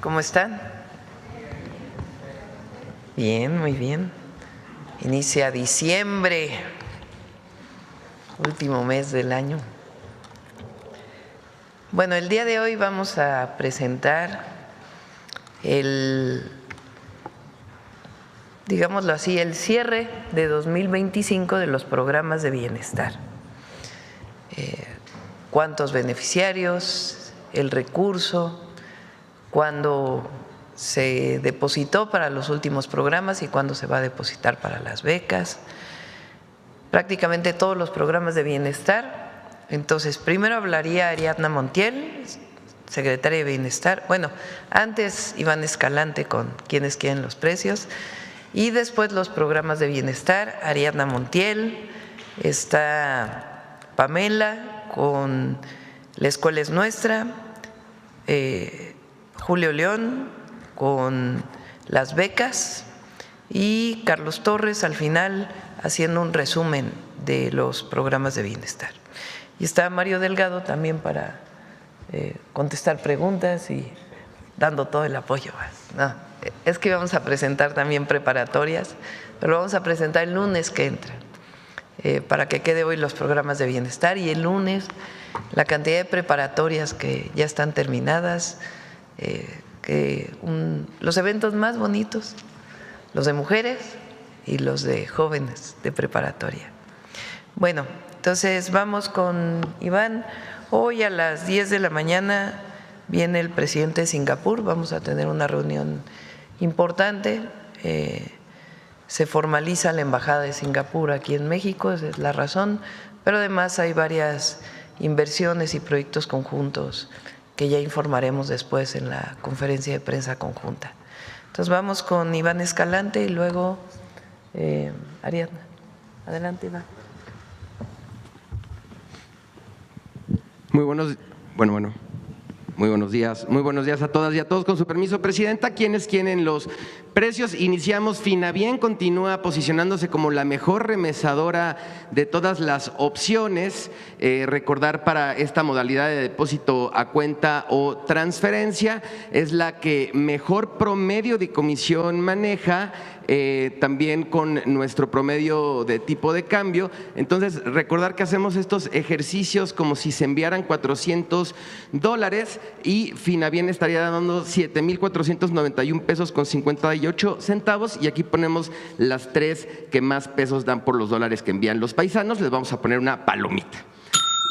¿Cómo están? Bien, muy bien. Inicia diciembre, último mes del año. Bueno, el día de hoy vamos a presentar digámoslo así, el cierre de 2025 de los programas de bienestar. ¿Cuántos beneficiarios? El recurso, cuándo se depositó para los últimos programas y cuándo se va a depositar para las becas. Prácticamente todos los programas de bienestar. Entonces, primero hablaría Ariadna Montiel, secretaria de Bienestar. Bueno, antes Iván Escalante con quienes quieren los precios. Y después los programas de bienestar, Ariadna Montiel, está Pamela con La Escuela es Nuestra, Julio León con las becas y Carlos Torres al final haciendo un resumen de los programas de bienestar. Y está Mario Delgado también para contestar preguntas y dando todo el apoyo. No, es que vamos a presentar también preparatorias, pero lo vamos a presentar el lunes que entra, para que quede hoy los programas de bienestar y el lunes la cantidad de preparatorias que ya están terminadas, los eventos más bonitos, los de mujeres y los de jóvenes de preparatoria. Bueno, entonces vamos con Iván. Hoy a las 10 de la mañana viene el presidente de Singapur, vamos a tener una reunión importante. Se formaliza la embajada de Singapur aquí en México, esa es la razón, pero además hay varias inversiones y proyectos conjuntos que ya informaremos después en la conferencia de prensa conjunta. Entonces vamos con Iván Escalante y luego Ariadna. Adelante, Iván. Muy buenos días a todas y a todos. Con su permiso, Presidenta, quienes quieren los precios, iniciamos. Finabien continúa posicionándose como la mejor remesadora de todas las opciones. Recordar, para esta modalidad de depósito a cuenta o transferencia, es la que mejor promedio de comisión maneja, también con nuestro promedio de tipo de cambio. Entonces, recordar que hacemos estos ejercicios como si se enviaran $400 y Finabien estaría dando 7,491 pesos con 58 centavos, y aquí ponemos las tres que más pesos dan por los dólares que envían los paisanos. Les vamos a poner una palomita.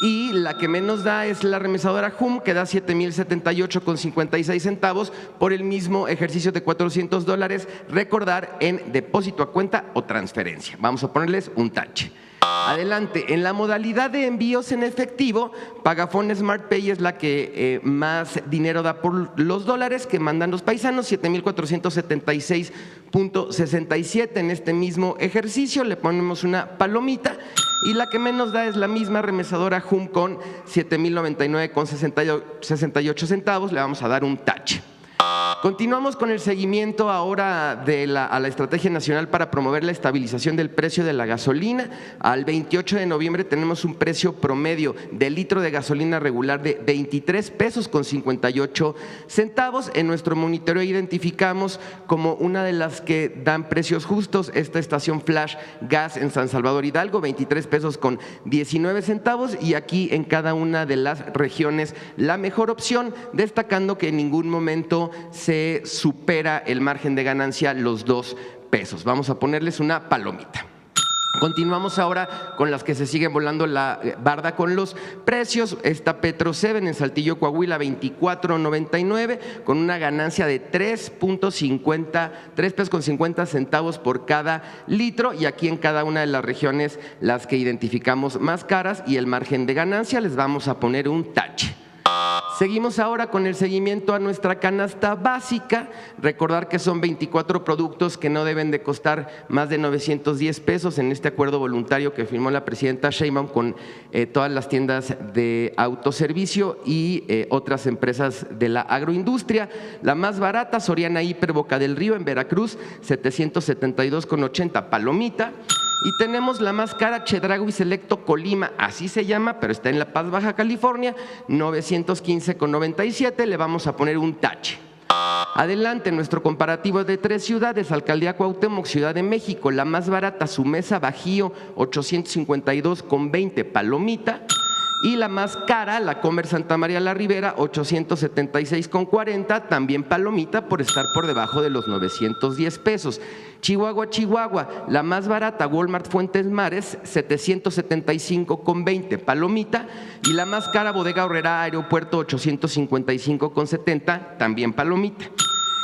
Y la que menos da es la remesadora HUM, que da 7,078 con 56 centavos por el mismo ejercicio de $400. Recordar, en depósito a cuenta o transferencia. Vamos a ponerles un tache. Adelante, en la modalidad de envíos en efectivo, Pagafón Smart Pay es la que más dinero da por los dólares que mandan los paisanos, 7,476.67 en este mismo ejercicio. Le ponemos una palomita. Y la que menos da es la misma remesadora HUM con 7,099 con 68 centavos. Le vamos a dar un tache. Continuamos con el seguimiento ahora a la Estrategia Nacional para promover la estabilización del precio de la gasolina. Al 28 de noviembre tenemos un precio promedio del litro de gasolina regular de 23 pesos con 58 centavos. En nuestro monitoreo identificamos como una de las que dan precios justos esta estación Flash Gas en San Salvador Hidalgo, 23 pesos con 19 centavos, y aquí en cada una de las regiones la mejor opción, destacando que en ningún momento se supera el margen de ganancia los 2 pesos. Vamos a ponerles una palomita. Continuamos ahora con las que se siguen volando la barda con los precios. Está Petro 7 en Saltillo, Coahuila, 24.99 con una ganancia de 3 pesos con 50 centavos por cada litro, y aquí en cada una de las regiones las que identificamos más caras y el margen de ganancia les vamos a poner un tache. Seguimos ahora con el seguimiento a nuestra canasta básica. Recordar que son 24 productos que no deben de costar más de 910 pesos en este acuerdo voluntario que firmó la presidenta Sheinbaum con todas las tiendas de autoservicio y otras empresas de la agroindustria. La más barata, Soriana Hiper Boca del Río en Veracruz, 772,80, palomita. Y tenemos la más cara, Chedraui Selecto Colima, así se llama, pero está en La Paz, Baja California, 915,97, le vamos a poner un tache. Adelante, nuestro comparativo de 3 ciudades, Alcaldía Cuauhtémoc, Ciudad de México, la más barata, Sumesa Bajío, 852,20, palomita. Y la más cara, la Comer Santa María la Ribera, 876,40, también palomita por estar por debajo de los 910 pesos. Chihuahua, la más barata, Walmart Fuentes Mares, 775,20, palomita. Y la más cara, Bodega Aurrerá Aeropuerto, 855,70, también palomita.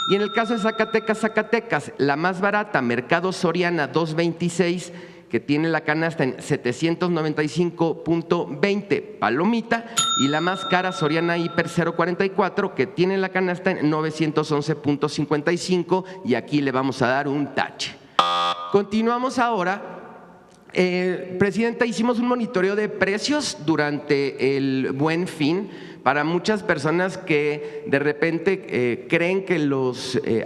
Y en el caso de Zacatecas, la más barata, Mercado Soriana, 226, que tiene la canasta en 795,20, palomita, y la más cara, Soriana Hiper 044, que tiene la canasta en 911,55, y aquí le vamos a dar un tache. Continuamos ahora. Presidenta, hicimos un monitoreo de precios durante el Buen Fin para muchas personas que de repente creen que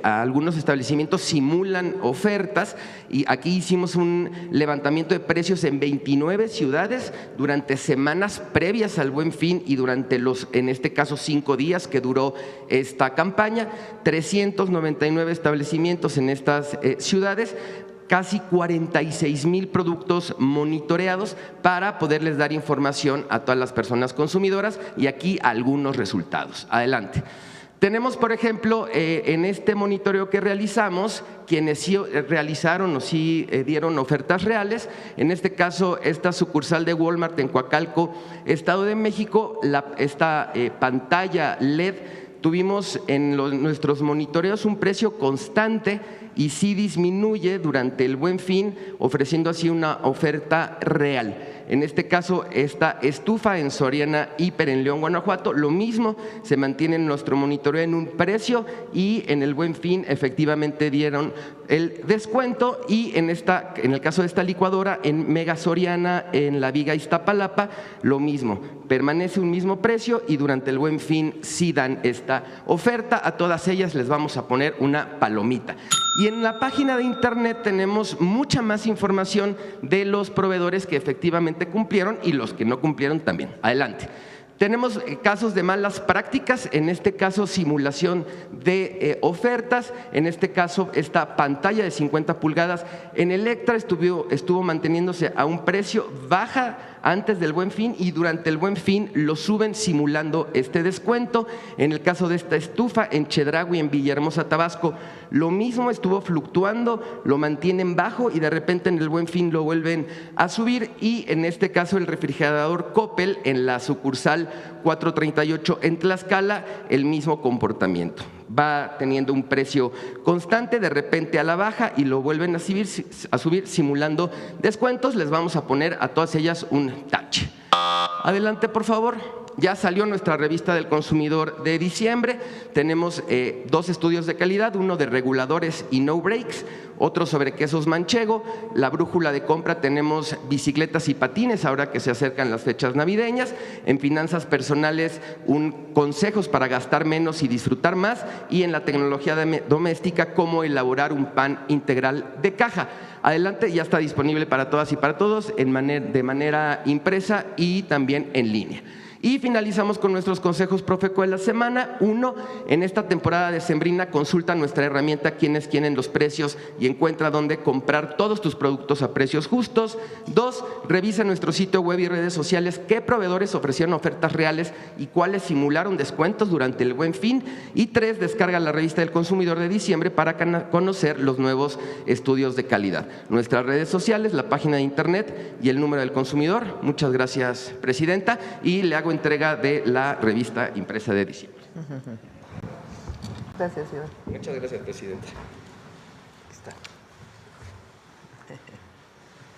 algunos establecimientos simulan ofertas, y aquí hicimos un levantamiento de precios en 29 ciudades durante semanas previas al Buen Fin y durante en este caso 5 días que duró esta campaña, 399 establecimientos en estas ciudades, casi 46,000 productos monitoreados para poderles dar información a todas las personas consumidoras, y aquí algunos resultados. Adelante. Tenemos, por ejemplo, en este monitoreo que realizamos, quienes sí realizaron o sí dieron ofertas reales, en este caso esta sucursal de Walmart en Coacalco, Estado de México, esta pantalla LED, tuvimos en nuestros monitoreos un precio constante y sí disminuye durante el Buen Fin, ofreciendo así una oferta real. En este caso, esta estufa en Soriana Hiper en León, Guanajuato, lo mismo, se mantiene en nuestro monitoreo en un precio, y en el Buen Fin efectivamente dieron el descuento. Y en el caso de esta licuadora en Mega Soriana en La Viga, Iztapalapa, lo mismo, permanece un mismo precio, y durante el Buen Fin sí dan esta oferta. A todas ellas les vamos a poner una palomita. Y en la página de internet tenemos mucha más información de los proveedores que efectivamente cumplieron y los que no cumplieron también. Adelante. Tenemos casos de malas prácticas, en este caso simulación de ofertas, en este caso esta pantalla de 50 pulgadas en Electra estuvo manteniéndose a un precio baja antes del Buen Fin, y durante el Buen Fin lo suben simulando este descuento. En el caso de esta estufa en Chedraui en Villahermosa, Tabasco, lo mismo, estuvo fluctuando, lo mantienen bajo y de repente en el Buen Fin lo vuelven a subir. Y en este caso el refrigerador Coppel en la sucursal 438 en Tlaxcala, el mismo comportamiento. Va teniendo un precio constante, de repente a la baja, y lo vuelven a subir simulando descuentos. Les vamos a poner a todas ellas un tache. Adelante, por favor. Ya salió nuestra revista del consumidor de diciembre. Tenemos 2 estudios de calidad, uno de reguladores y no breaks, otro sobre quesos manchego. La brújula de compra tenemos bicicletas y patines, ahora que se acercan las fechas navideñas. En finanzas personales, consejos para gastar menos y disfrutar más. Y en la tecnología doméstica, cómo elaborar un pan integral de caja. Adelante, ya está disponible para todas y para todos de manera impresa y también en línea. Y finalizamos con nuestros consejos Profeco de la semana. 1, en esta temporada decembrina consulta nuestra herramienta Quienes Quieren los Precios y encuentra dónde comprar todos tus productos a precios justos. 2, revisa nuestro sitio web y redes sociales qué proveedores ofrecieron ofertas reales y cuáles simularon descuentos durante el Buen Fin. Y 3, descarga la revista del consumidor de diciembre para conocer los nuevos estudios de calidad. Nuestras redes sociales, la página de internet y el número del consumidor. Muchas gracias, presidenta, y le hago entrega de la revista impresa de diciembre. Gracias, Iván. Muchas gracias, presidenta. Está.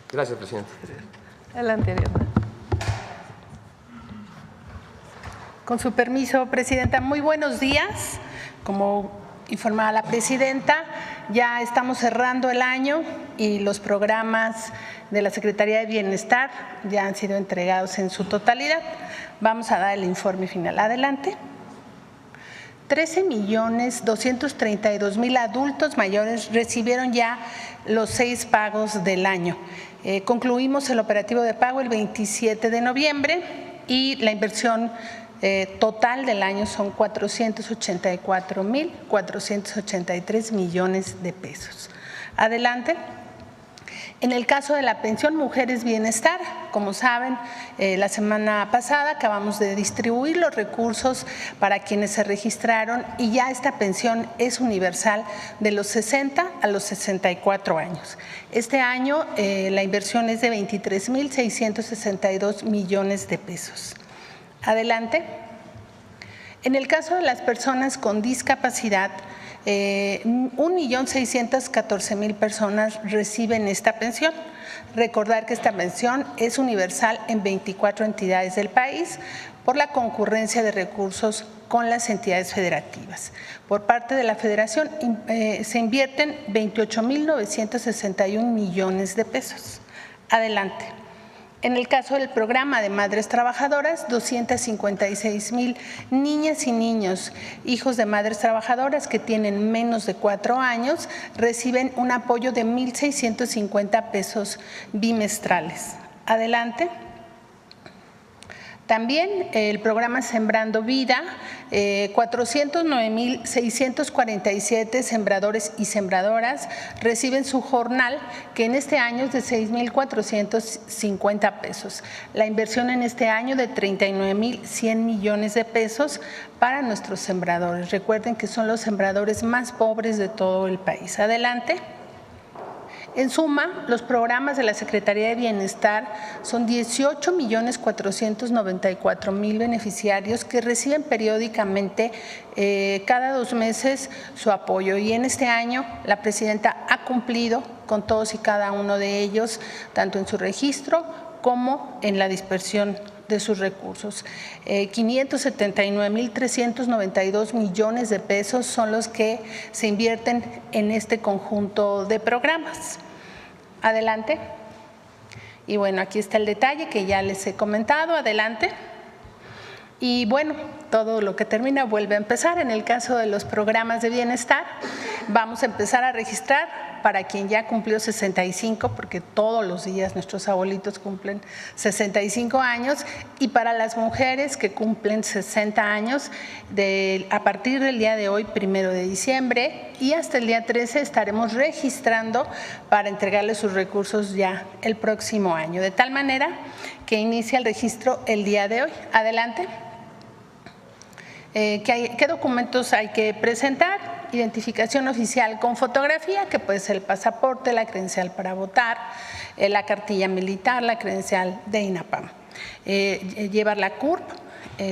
Gracias, presidenta. Adelante, Ariadna. Con su permiso, presidenta, muy buenos días. Como informaba la presidenta, ya estamos cerrando el año y los programas de la Secretaría de Bienestar ya han sido entregados en su totalidad. Vamos a dar el informe final. Adelante. 13.232.000 adultos mayores recibieron ya los 6 pagos del año. Concluimos el operativo de pago el 27 de noviembre y la inversión total del año son 484.483 millones de pesos. Adelante. En el caso de la pensión Mujeres Bienestar, como saben, la semana pasada acabamos de distribuir los recursos para quienes se registraron y ya esta pensión es universal de los 60 a los 64 años. Este año la inversión es de 23.662 millones de pesos. Adelante. En el caso de las personas con discapacidad, 1.614.000 personas reciben esta pensión. Recordar que esta pensión es universal en 24 entidades del país por la concurrencia de recursos con las entidades federativas. Por parte de la Federación se invierten 28.961 millones de pesos. Adelante. En el caso del programa de Madres Trabajadoras, 256.000 niñas y niños, hijos de madres trabajadoras que tienen menos de 4 años, reciben un apoyo de 1.650 pesos bimestrales. Adelante. También el programa Sembrando Vida, 409.647 sembradores y sembradoras reciben su jornal, que en este año es de 6.450 pesos. La inversión en este año de 39.100 millones de pesos para nuestros sembradores. Recuerden que son los sembradores más pobres de todo el país. Adelante. En suma, los programas de la Secretaría de Bienestar son 18.494.000 beneficiarios que reciben periódicamente cada 2 meses su apoyo, y en este año la presidenta ha cumplido con todos y cada uno de ellos, tanto en su registro como en la dispersión de sus recursos. 579.392 millones de pesos son los que se invierten en este conjunto de programas. Adelante. Y bueno, aquí está el detalle que ya les he comentado. Adelante. Y bueno, todo lo que termina vuelve a empezar. En el caso de los programas de bienestar, vamos a empezar a registrar para quien ya cumplió 65, porque todos los días nuestros abuelitos cumplen 65 años, y para las mujeres que cumplen 60 años, a partir del día de hoy, 1 de diciembre, y hasta el día 13 estaremos registrando para entregarles sus recursos ya el próximo año, de tal manera que inicia el registro el día de hoy. Adelante. ¿Qué documentos hay que presentar? Identificación oficial con fotografía, que puede ser el pasaporte, la credencial para votar, la cartilla militar, la credencial de INAPAM. Llevar la CURP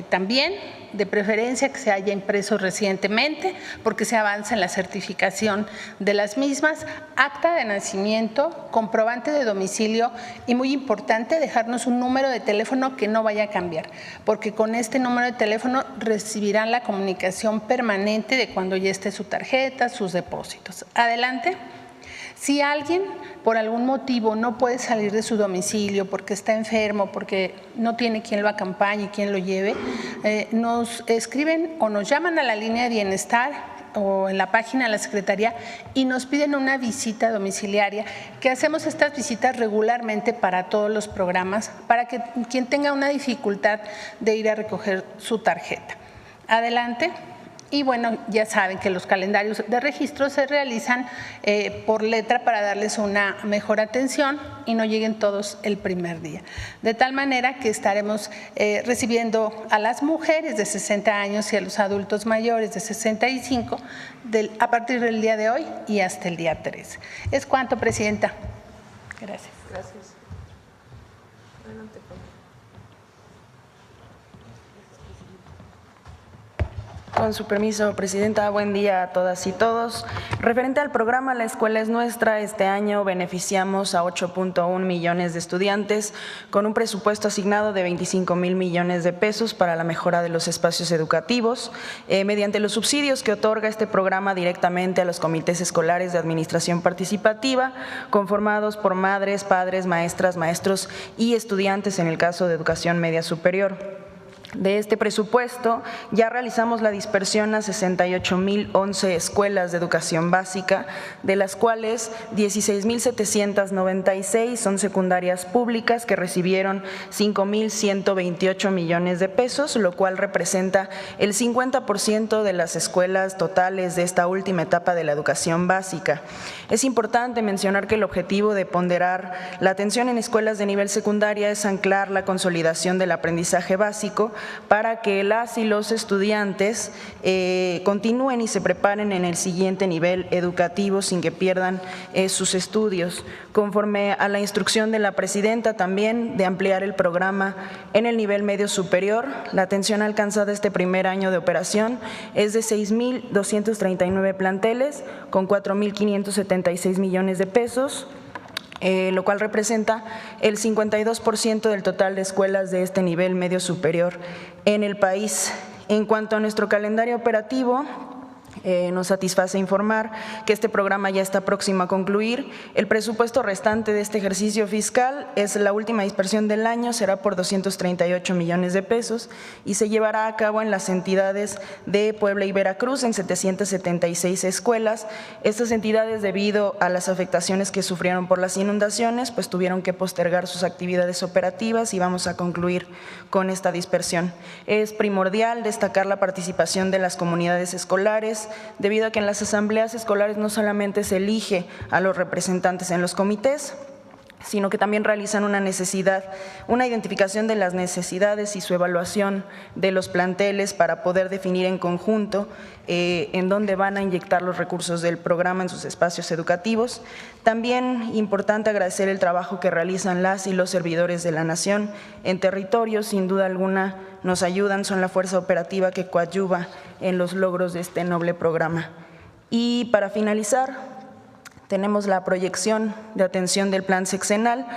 también, de preferencia que se haya impreso recientemente, porque se avanza en la certificación de las mismas, acta de nacimiento, comprobante de domicilio y, muy importante, dejarnos un número de teléfono que no vaya a cambiar, porque con este número de teléfono recibirán la comunicación permanente de cuando ya esté su tarjeta, sus depósitos. Adelante. Si alguien por algún motivo no puede salir de su domicilio porque está enfermo, porque no tiene quien lo acompañe y quien lo lleve, nos escriben o nos llaman a la línea de bienestar o en la página de la Secretaría y nos piden una visita domiciliaria, que hacemos estas visitas regularmente para todos los programas, para que quien tenga una dificultad de ir a recoger su tarjeta. Adelante. Y bueno, ya saben que los calendarios de registro se realizan por letra para darles una mejor atención y no lleguen todos el primer día. De tal manera que estaremos recibiendo a las mujeres de 60 años y a los adultos mayores de 65 a partir del día de hoy y hasta el día 13. Es cuanto, Presidenta. Gracias. Gracias. Con su permiso, Presidenta, buen día a todas y todos. Referente al programa La Escuela es Nuestra, este año beneficiamos a 8.1 millones de estudiantes con un presupuesto asignado de 25.000 millones de pesos para la mejora de los espacios educativos, mediante los subsidios que otorga este programa directamente a los comités escolares de administración participativa, conformados por madres, padres, maestras, maestros y estudiantes en el caso de educación media superior. De este presupuesto ya realizamos la dispersión a 68,011 escuelas de educación básica, de las cuales 16,796 son secundarias públicas que recibieron 5,128 millones de pesos, lo cual representa el 50% de las escuelas totales de esta última etapa de la educación básica. Es importante mencionar que el objetivo de ponderar la atención en escuelas de nivel secundaria es anclar la consolidación del aprendizaje básico para que las y los estudiantes continúen y se preparen en el siguiente nivel educativo sin que pierdan sus estudios. Conforme a la instrucción de la presidenta también de ampliar el programa en el nivel medio superior, la atención alcanzada este primer año de operación es de 6,239 planteles con 4,576 millones de pesos, lo cual representa el 52% del total de escuelas de este nivel medio superior en el país. En cuanto a nuestro calendario operativo, nos satisface informar que este programa ya está próximo a concluir. El presupuesto restante de este ejercicio fiscal es la última dispersión del año, será por 238 millones de pesos y se llevará a cabo en las entidades de Puebla y Veracruz en 776 escuelas. Estas entidades, debido a las afectaciones que sufrieron por las inundaciones, pues tuvieron que postergar sus actividades operativas y vamos a concluir con esta dispersión. Es primordial destacar la participación de las comunidades escolares, debido a que en las asambleas escolares no solamente se elige a los representantes en los comités, sino que también realizan una identificación de las necesidades y su evaluación de los planteles para poder definir en conjunto en dónde van a inyectar los recursos del programa en sus espacios educativos. También importante agradecer el trabajo que realizan las y los servidores de la Nación en territorio, sin duda alguna nos ayudan, son la fuerza operativa que coadyuva en los logros de este noble programa. Y para finalizar, tenemos la proyección de atención del plan sexenal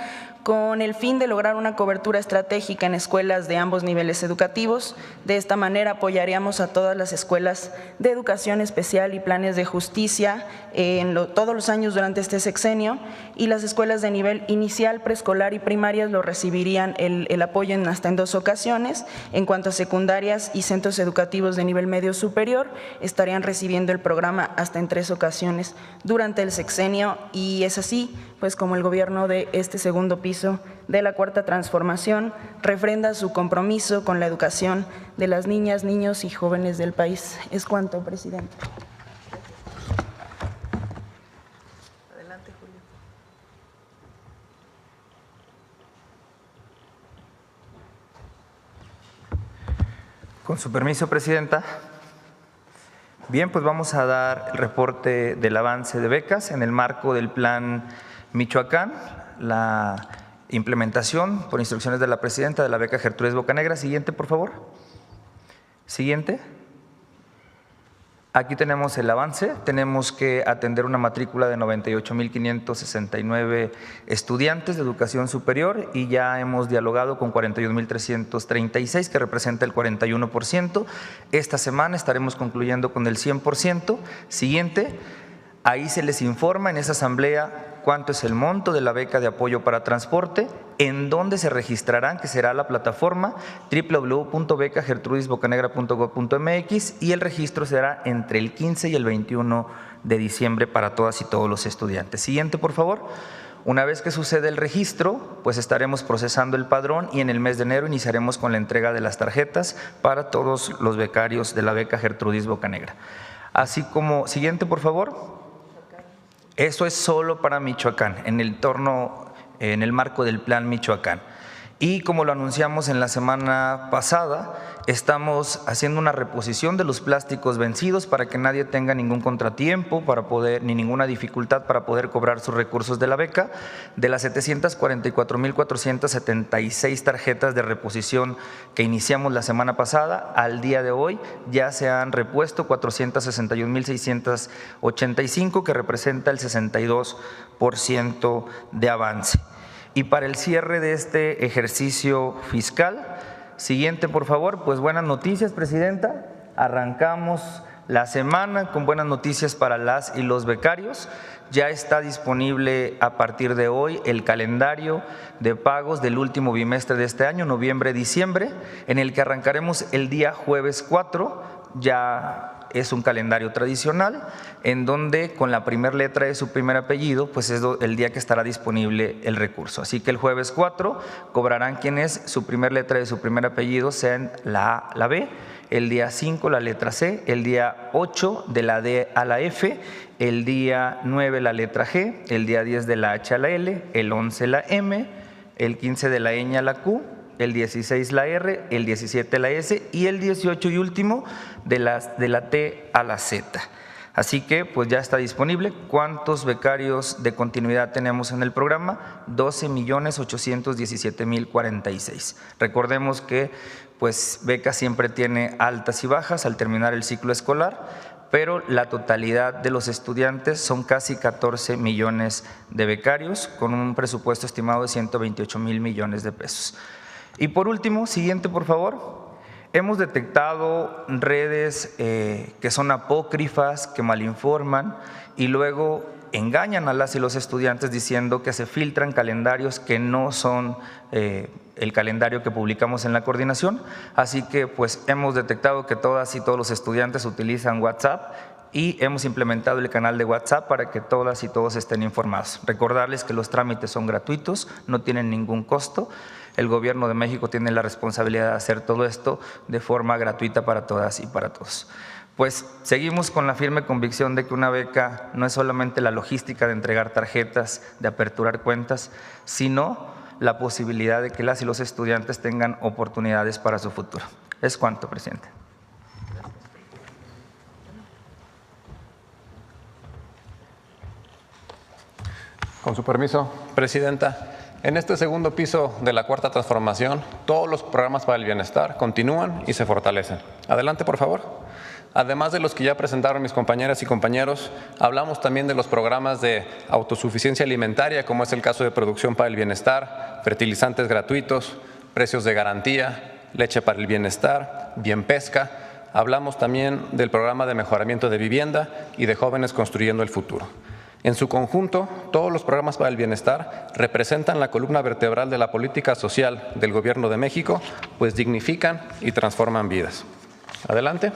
con el fin de lograr una cobertura estratégica en escuelas de ambos niveles educativos. De esta manera apoyaríamos a todas las escuelas de educación especial y planes de justicia todos los años durante este sexenio, y las escuelas de nivel inicial, preescolar y primarias lo recibirían el apoyo hasta en 2 ocasiones. En cuanto a secundarias y centros educativos de nivel medio superior, estarían recibiendo el programa hasta en 3 ocasiones durante el sexenio, y es así pues como el gobierno de este segundo piso de la Cuarta Transformación refrenda su compromiso con la educación de las niñas, niños y jóvenes del país. Es cuanto, presidente. Adelante, Julio. Con su permiso, presidenta. Bien, pues vamos a dar el reporte del avance de becas en el marco del Plan Michoacán, la implementación por instrucciones de la presidenta de la beca Gertrudis Bocanegra. Siguiente, por favor. Siguiente. Aquí tenemos el avance. Tenemos que atender una matrícula de 98,569 estudiantes de educación superior y ya hemos dialogado con 41,336, que representa el 41%. Esta semana estaremos concluyendo con el 100%. Siguiente. Ahí se les informa en esa asamblea cuánto es el monto de la beca de apoyo para transporte, en dónde se registrarán, que será la plataforma www.becagertrudisbocanegra.gov.mx, y el registro será entre el 15 y el 21 de diciembre para todas y todos los estudiantes. Siguiente, por favor. Una vez que sucede el registro, pues estaremos procesando el padrón y en el mes de enero iniciaremos con la entrega de las tarjetas para todos los becarios de la beca Gertrudis Bocanegra. Así como, siguiente, por favor. Eso es solo para Michoacán, en el marco del Plan Michoacán. Y como lo anunciamos en la semana pasada, estamos haciendo una reposición de los plásticos vencidos para que nadie tenga ningún contratiempo ni ninguna dificultad para poder cobrar sus recursos de la beca. De las 744,476 tarjetas de reposición que iniciamos la semana pasada, al día de hoy ya se han repuesto 461,685, que representa el 62% de avance. Y para el cierre de este ejercicio fiscal, siguiente, por favor, pues buenas noticias, presidenta. Arrancamos la semana con buenas noticias para las y los becarios. ya está disponible a partir de hoy el calendario de pagos del último bimestre de este año, noviembre-diciembre, en el que arrancaremos el día jueves 4, ya es un calendario tradicional, en donde con la primera letra de su primer apellido, pues es el día que estará disponible el recurso. Así que el jueves 4 cobrarán quienes su primera letra de su primer apellido sean la A, la B, el día 5 la letra C, el día 8 de la D a la F, el día 9 la letra G, el día 10 de la H a la L, el 11 la M, el 15 de la ñ a la Q, el 16 la R, el 17 la S y el 18 y último de la T a la Z. Así que pues ya está disponible. ¿Cuántos becarios de continuidad tenemos en el programa? 12.817.046. Recordemos que pues beca siempre tiene altas y bajas al terminar el ciclo escolar, pero la totalidad de los estudiantes son casi 14 millones de becarios con un presupuesto estimado de 128,000 millones de pesos. Y por último, siguiente por favor, hemos detectado redes que son apócrifas, que malinforman y luego engañan a las y los estudiantes diciendo que se filtran calendarios que no son el calendario que publicamos en la coordinación. Así que pues hemos detectado que todas y todos los estudiantes utilizan WhatsApp y hemos implementado el canal de WhatsApp para que todas y todos estén informados. Recordarles que los trámites son gratuitos, no tienen ningún costo. El Gobierno de México tiene la responsabilidad de hacer todo esto de forma gratuita para todas y para todos. Pues seguimos con la firme convicción de que una beca no es solamente la logística de entregar tarjetas, de aperturar cuentas, sino la posibilidad de que las y los estudiantes tengan oportunidades para su futuro. Es cuanto, presidente. Con su permiso, presidenta. En este segundo piso de la Cuarta Transformación, todos los programas para el bienestar continúan y se fortalecen. Adelante, por favor. Además de los que ya presentaron mis compañeras y compañeros, hablamos también de los programas de autosuficiencia alimentaria, como es el caso de Producción para el Bienestar, fertilizantes gratuitos, precios de garantía, leche para el bienestar, Bien Pesca. Hablamos también del programa de mejoramiento de vivienda y de Jóvenes Construyendo el Futuro. En su conjunto, todos los programas para el bienestar representan la columna vertebral de la política social del Gobierno de México, pues dignifican y transforman vidas. Adelante.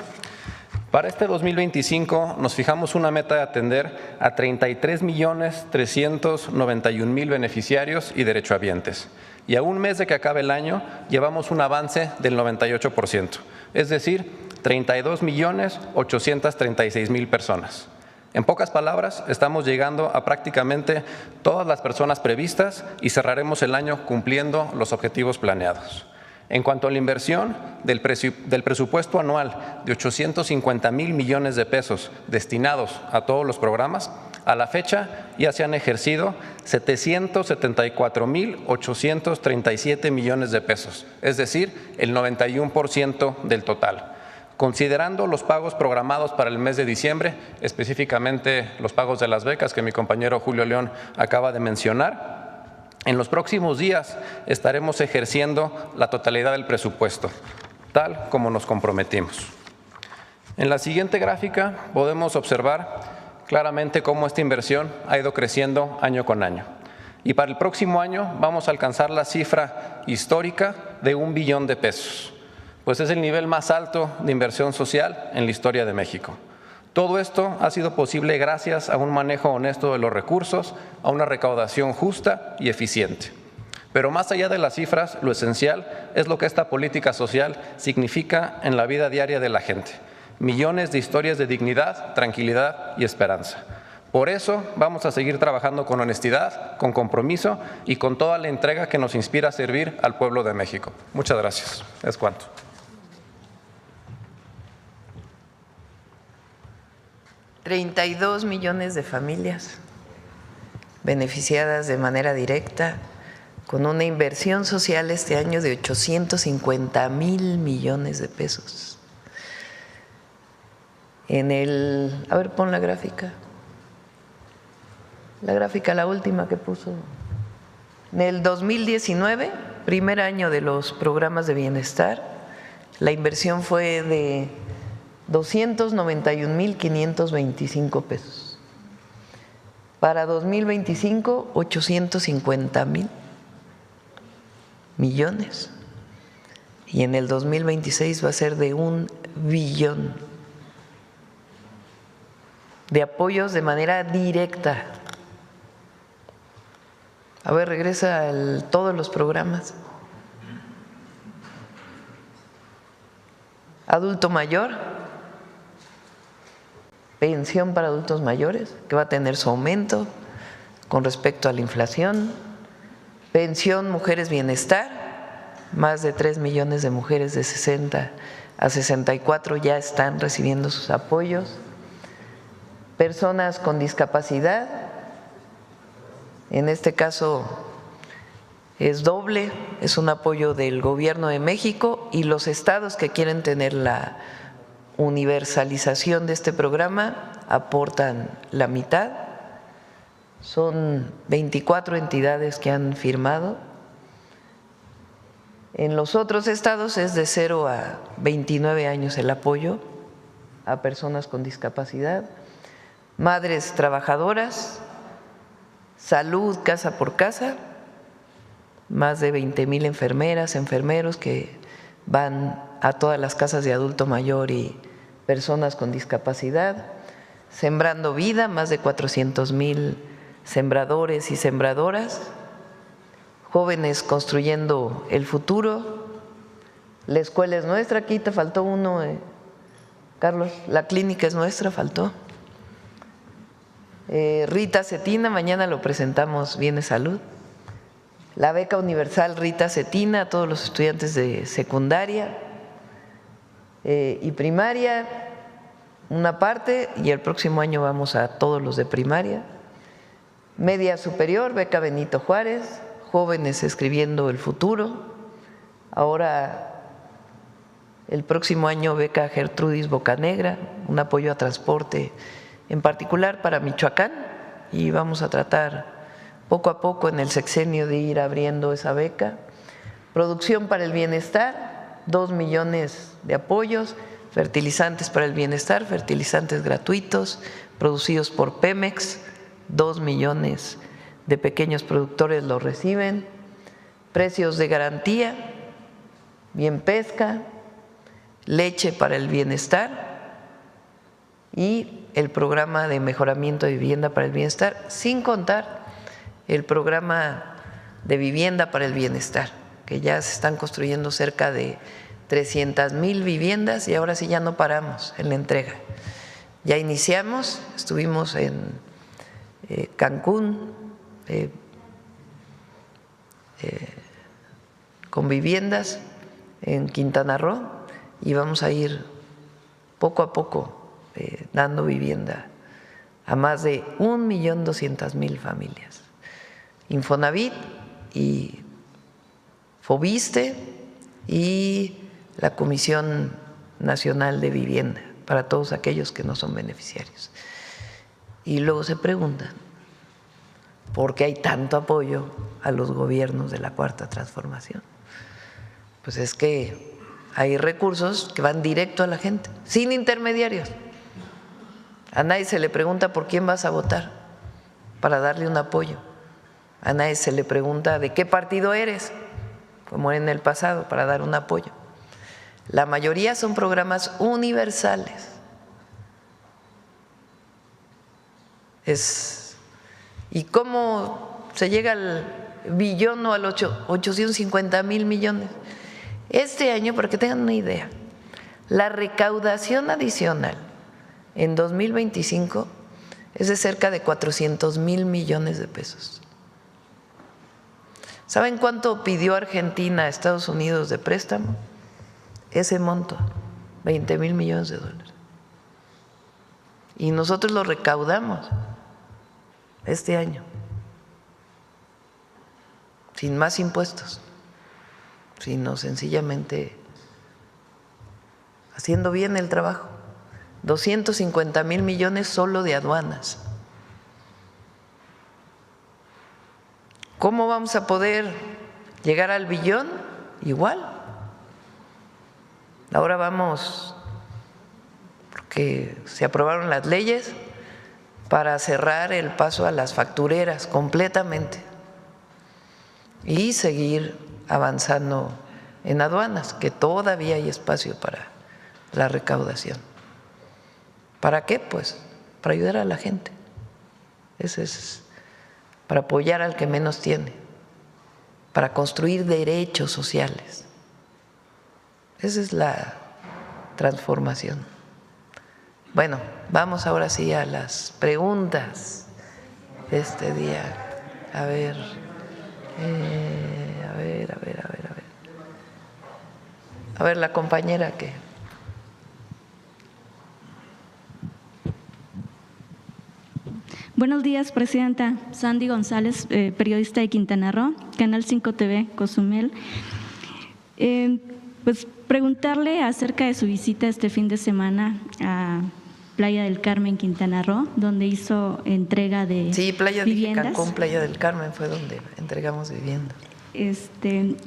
Para este 2025 nos fijamos una meta de atender a 33.391.000 beneficiarios y derechohabientes. Y a un mes de que acabe el año, llevamos un avance del 98%, es decir, 32.836.000 personas. En pocas palabras, estamos llegando a prácticamente todas las personas previstas y cerraremos el año cumpliendo los objetivos planeados. En cuanto a la inversión del presupuesto anual de 850,000 millones de pesos destinados a todos los programas, a la fecha ya se han ejercido 774,837 millones de pesos, es decir, el 91% del total. Considerando los pagos programados para el mes de diciembre, específicamente los pagos de las becas que mi compañero Julio León acaba de mencionar, en los próximos días estaremos ejerciendo la totalidad del presupuesto, tal como nos comprometimos. En la siguiente gráfica podemos observar claramente cómo esta inversión ha ido creciendo año con año. Y para el próximo año vamos a alcanzar la cifra histórica de 1 billón de pesos. Pues es el nivel más alto de inversión social en la historia de México. Todo esto ha sido posible gracias a un manejo honesto de los recursos, a una recaudación justa y eficiente. Pero más allá de las cifras, lo esencial es lo que esta política social significa en la vida diaria de la gente. Millones de historias de dignidad, tranquilidad y esperanza. Por eso vamos a seguir trabajando con honestidad, con compromiso y con toda la entrega que nos inspira a servir al pueblo de México. Muchas gracias. Es cuanto. 32 millones de familias beneficiadas de manera directa con una inversión social este año de 850,000 millones de pesos. A ver, pon la gráfica, la última que puso. En el 2019, primer año de los programas de bienestar, la inversión fue de 291,525 pesos. Para 2025, 850,000 millones. Y en el 2026 va a ser de 1 billón de apoyos de manera directa. A ver, regresa todos los programas. Adulto mayor, pensión para adultos mayores, que va a tener su aumento con respecto a la inflación. Pensión mujeres bienestar, más de 3 millones de mujeres de 60 a 64 ya están recibiendo sus apoyos. Personas con discapacidad, en este caso es doble, es un apoyo del Gobierno de México y los estados que quieren tener la universalización de este programa aportan la mitad. Son 24 entidades que han firmado. En los otros estados es de 0 a 29 años el apoyo a personas con discapacidad. Madres trabajadoras, salud casa por casa, más de 20,000 enfermeras, enfermeros que van a todas las casas de adulto mayor y personas con discapacidad. Sembrando vida, más de 400,000 sembradores y sembradoras. Jóvenes construyendo el futuro. La escuela es nuestra, aquí te faltó uno, Carlos, la clínica es nuestra, faltó. Rita Cetina, mañana lo presentamos, Viene Salud. La beca universal Rita Cetina a todos los estudiantes de secundaria y primaria, una parte, y el próximo año vamos a todos los de primaria. Media superior, beca Benito Juárez, jóvenes escribiendo el futuro. Ahora, el próximo año, beca Gertrudis Bocanegra, un apoyo a transporte, en particular para Michoacán, y vamos a tratar poco a poco en el sexenio de ir abriendo esa beca. Producción para el bienestar, 2 millones de apoyos. Fertilizantes para el bienestar, fertilizantes gratuitos, producidos por Pemex, 2 millones de pequeños productores lo reciben. Precios de garantía, Bien Pesca, leche para el bienestar y el programa de mejoramiento de vivienda para el bienestar, sin contar el programa de vivienda para el bienestar, que ya se están construyendo cerca de 300,000 viviendas y ahora sí ya no paramos en la entrega. Ya iniciamos, estuvimos en Cancún con viviendas, en Quintana Roo, y vamos a ir poco a poco dando vivienda a más de 1.200.000 familias. Infonavit y Fobiste y la Comisión Nacional de Vivienda para todos aquellos que no son beneficiarios. Y luego se preguntan, ¿por qué hay tanto apoyo a los gobiernos de la Cuarta Transformación? Pues es que hay recursos que van directo a la gente, sin intermediarios. A nadie se le pregunta por quién vas a votar para darle un apoyo. A nadie se le pregunta de qué partido eres, como en el pasado, para dar un apoyo. La mayoría son programas universales. ¿Y cómo se llega al billón o a los 850,000 millones? Este año, para que tengan una idea, la recaudación adicional en 2025 es de cerca de 400,000 millones de pesos. ¿Saben cuánto pidió Argentina a Estados Unidos de préstamo? Ese monto, 20,000 millones de dólares. Y nosotros lo recaudamos este año, sin más impuestos, sino sencillamente haciendo bien el trabajo. 250,000 millones solo de aduanas. ¿Cómo vamos a poder llegar al billón? Igual. Ahora vamos, porque se aprobaron las leyes, para cerrar el paso a las factureras completamente y seguir avanzando en aduanas, que todavía hay espacio para la recaudación. ¿Para qué? Pues para ayudar a la gente. Ese es para apoyar al que menos tiene, para construir derechos sociales. Esa es la transformación. Bueno, vamos ahora sí a las preguntas de este día. A ver. A ver, la compañera que… Buenos días, Presidenta. Sandy González, periodista de Quintana Roo, Canal 5 TV, Cozumel. Pues preguntarle acerca de su visita este fin de semana a Playa del Carmen, Quintana Roo, donde hizo entrega de viviendas. Sí, Playa de Cancún, Playa del Carmen fue donde entregamos viviendas.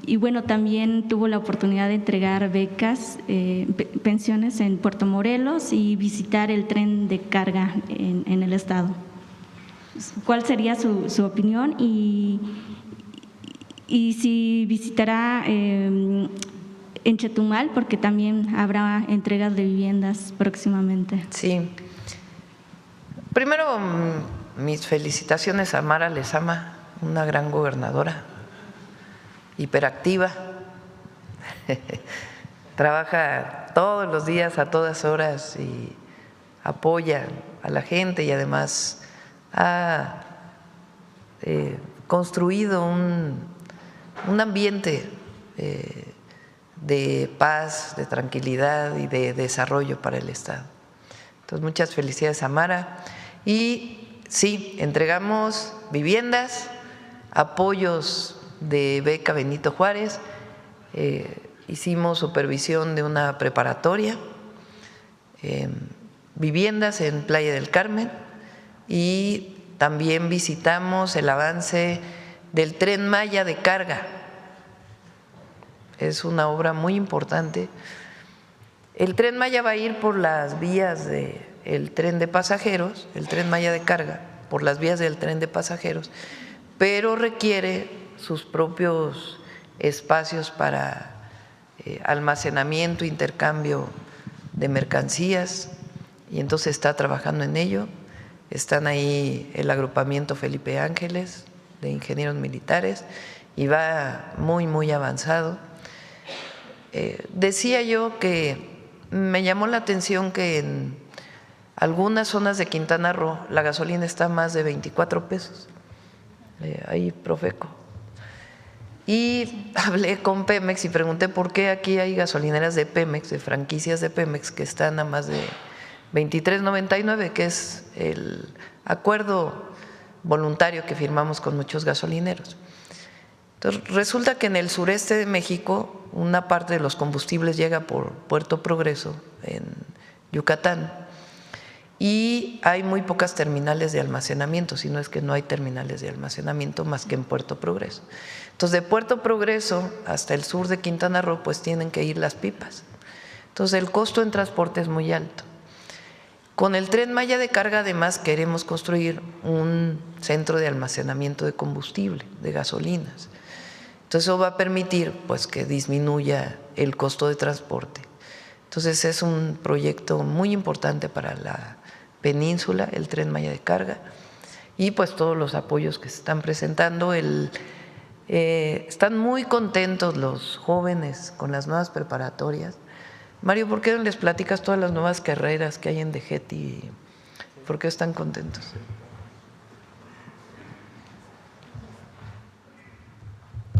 Y bueno, también tuvo la oportunidad de entregar becas, pensiones en Puerto Morelos y visitar el tren de carga en el estado. ¿Cuál sería su opinión y si visitará en Chetumal, porque también habrá entregas de viviendas próximamente? Sí. Primero, mis felicitaciones a Mara Lezama, una gran gobernadora, hiperactiva, trabaja todos los días a todas horas y apoya a la gente y además ha construido un ambiente de paz, de tranquilidad y de desarrollo para el Estado. Entonces, muchas felicidades a Mara. Y sí, entregamos viviendas, apoyos de beca Benito Juárez, hicimos supervisión de una preparatoria, viviendas en Playa del Carmen y también visitamos el avance del Tren Maya de carga. Es una obra muy importante. El Tren Maya va a ir por las vías del tren de pasajeros, el Tren Maya de carga, por las vías del tren de pasajeros, pero requiere sus propios espacios para almacenamiento, intercambio de mercancías, y entonces está trabajando en ello. Están ahí el agrupamiento Felipe Ángeles de ingenieros militares y va muy, muy avanzado. Decía yo que me llamó la atención que en algunas zonas de Quintana Roo la gasolina está más de 24 pesos, ahí Profeco. Y hablé con Pemex y pregunté por qué aquí hay gasolineras de Pemex, de franquicias de Pemex, que están a más de 23.99, que es el acuerdo voluntario que firmamos con muchos gasolineros. Entonces, resulta que en el sureste de México una parte de los combustibles llega por Puerto Progreso, en Yucatán, y hay muy pocas terminales de almacenamiento, si no es que no hay terminales de almacenamiento más que en Puerto Progreso. Entonces, de Puerto Progreso hasta el sur de Quintana Roo, pues tienen que ir las pipas. Entonces, el costo en transporte es muy alto. Con el Tren Maya de carga, además, queremos construir un centro de almacenamiento de combustible, de gasolinas. Entonces, eso va a permitir pues, que disminuya el costo de transporte. Entonces, es un proyecto muy importante para la península, el Tren Maya de carga, y pues todos los apoyos que se están presentando. Están muy contentos los jóvenes con las nuevas preparatorias. Mario, ¿por qué no les platicas todas las nuevas carreras que hay en DGET y por qué están contentos?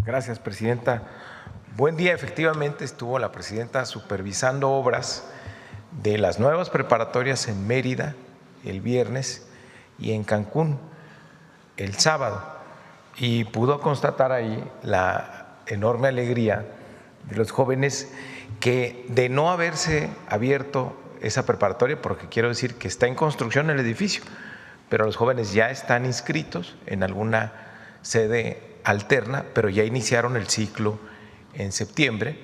Gracias, Presidenta. Buen día. Efectivamente, estuvo la Presidenta supervisando obras de las nuevas preparatorias en Mérida el viernes y en Cancún el sábado, y pudo constatar ahí la enorme alegría de los jóvenes que, de no haberse abierto esa preparatoria, porque quiero decir que está en construcción el edificio, pero los jóvenes ya están inscritos en alguna sede alterna, pero ya iniciaron el ciclo en septiembre,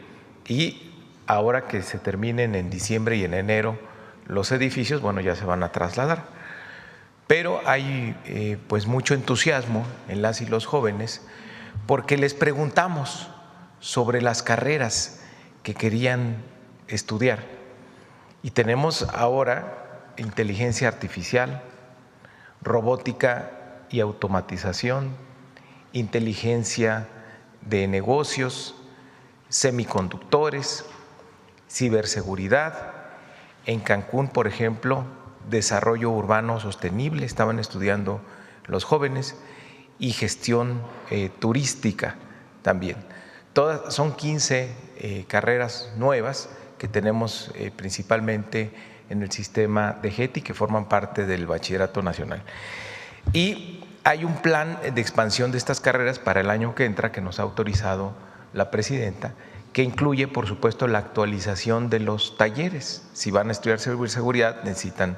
y ahora que se terminen en diciembre y en enero los edificios, bueno, ya se van a trasladar. pero hay pues mucho entusiasmo en las y los jóvenes porque les preguntamos sobre las carreras que querían estudiar. Y tenemos ahora inteligencia artificial, robótica y automatización, inteligencia de negocios, semiconductores, ciberseguridad. En Cancún, por ejemplo, desarrollo urbano sostenible, estaban estudiando los jóvenes, y gestión turística también. Todas son 15 carreras nuevas que tenemos principalmente en el sistema de GETI, que forman parte del Bachillerato Nacional. Y hay un plan de expansión de estas carreras para el año que entra que nos ha autorizado la presidenta, que incluye, por supuesto, la actualización de los talleres. Si van a estudiar ciberseguridad, necesitan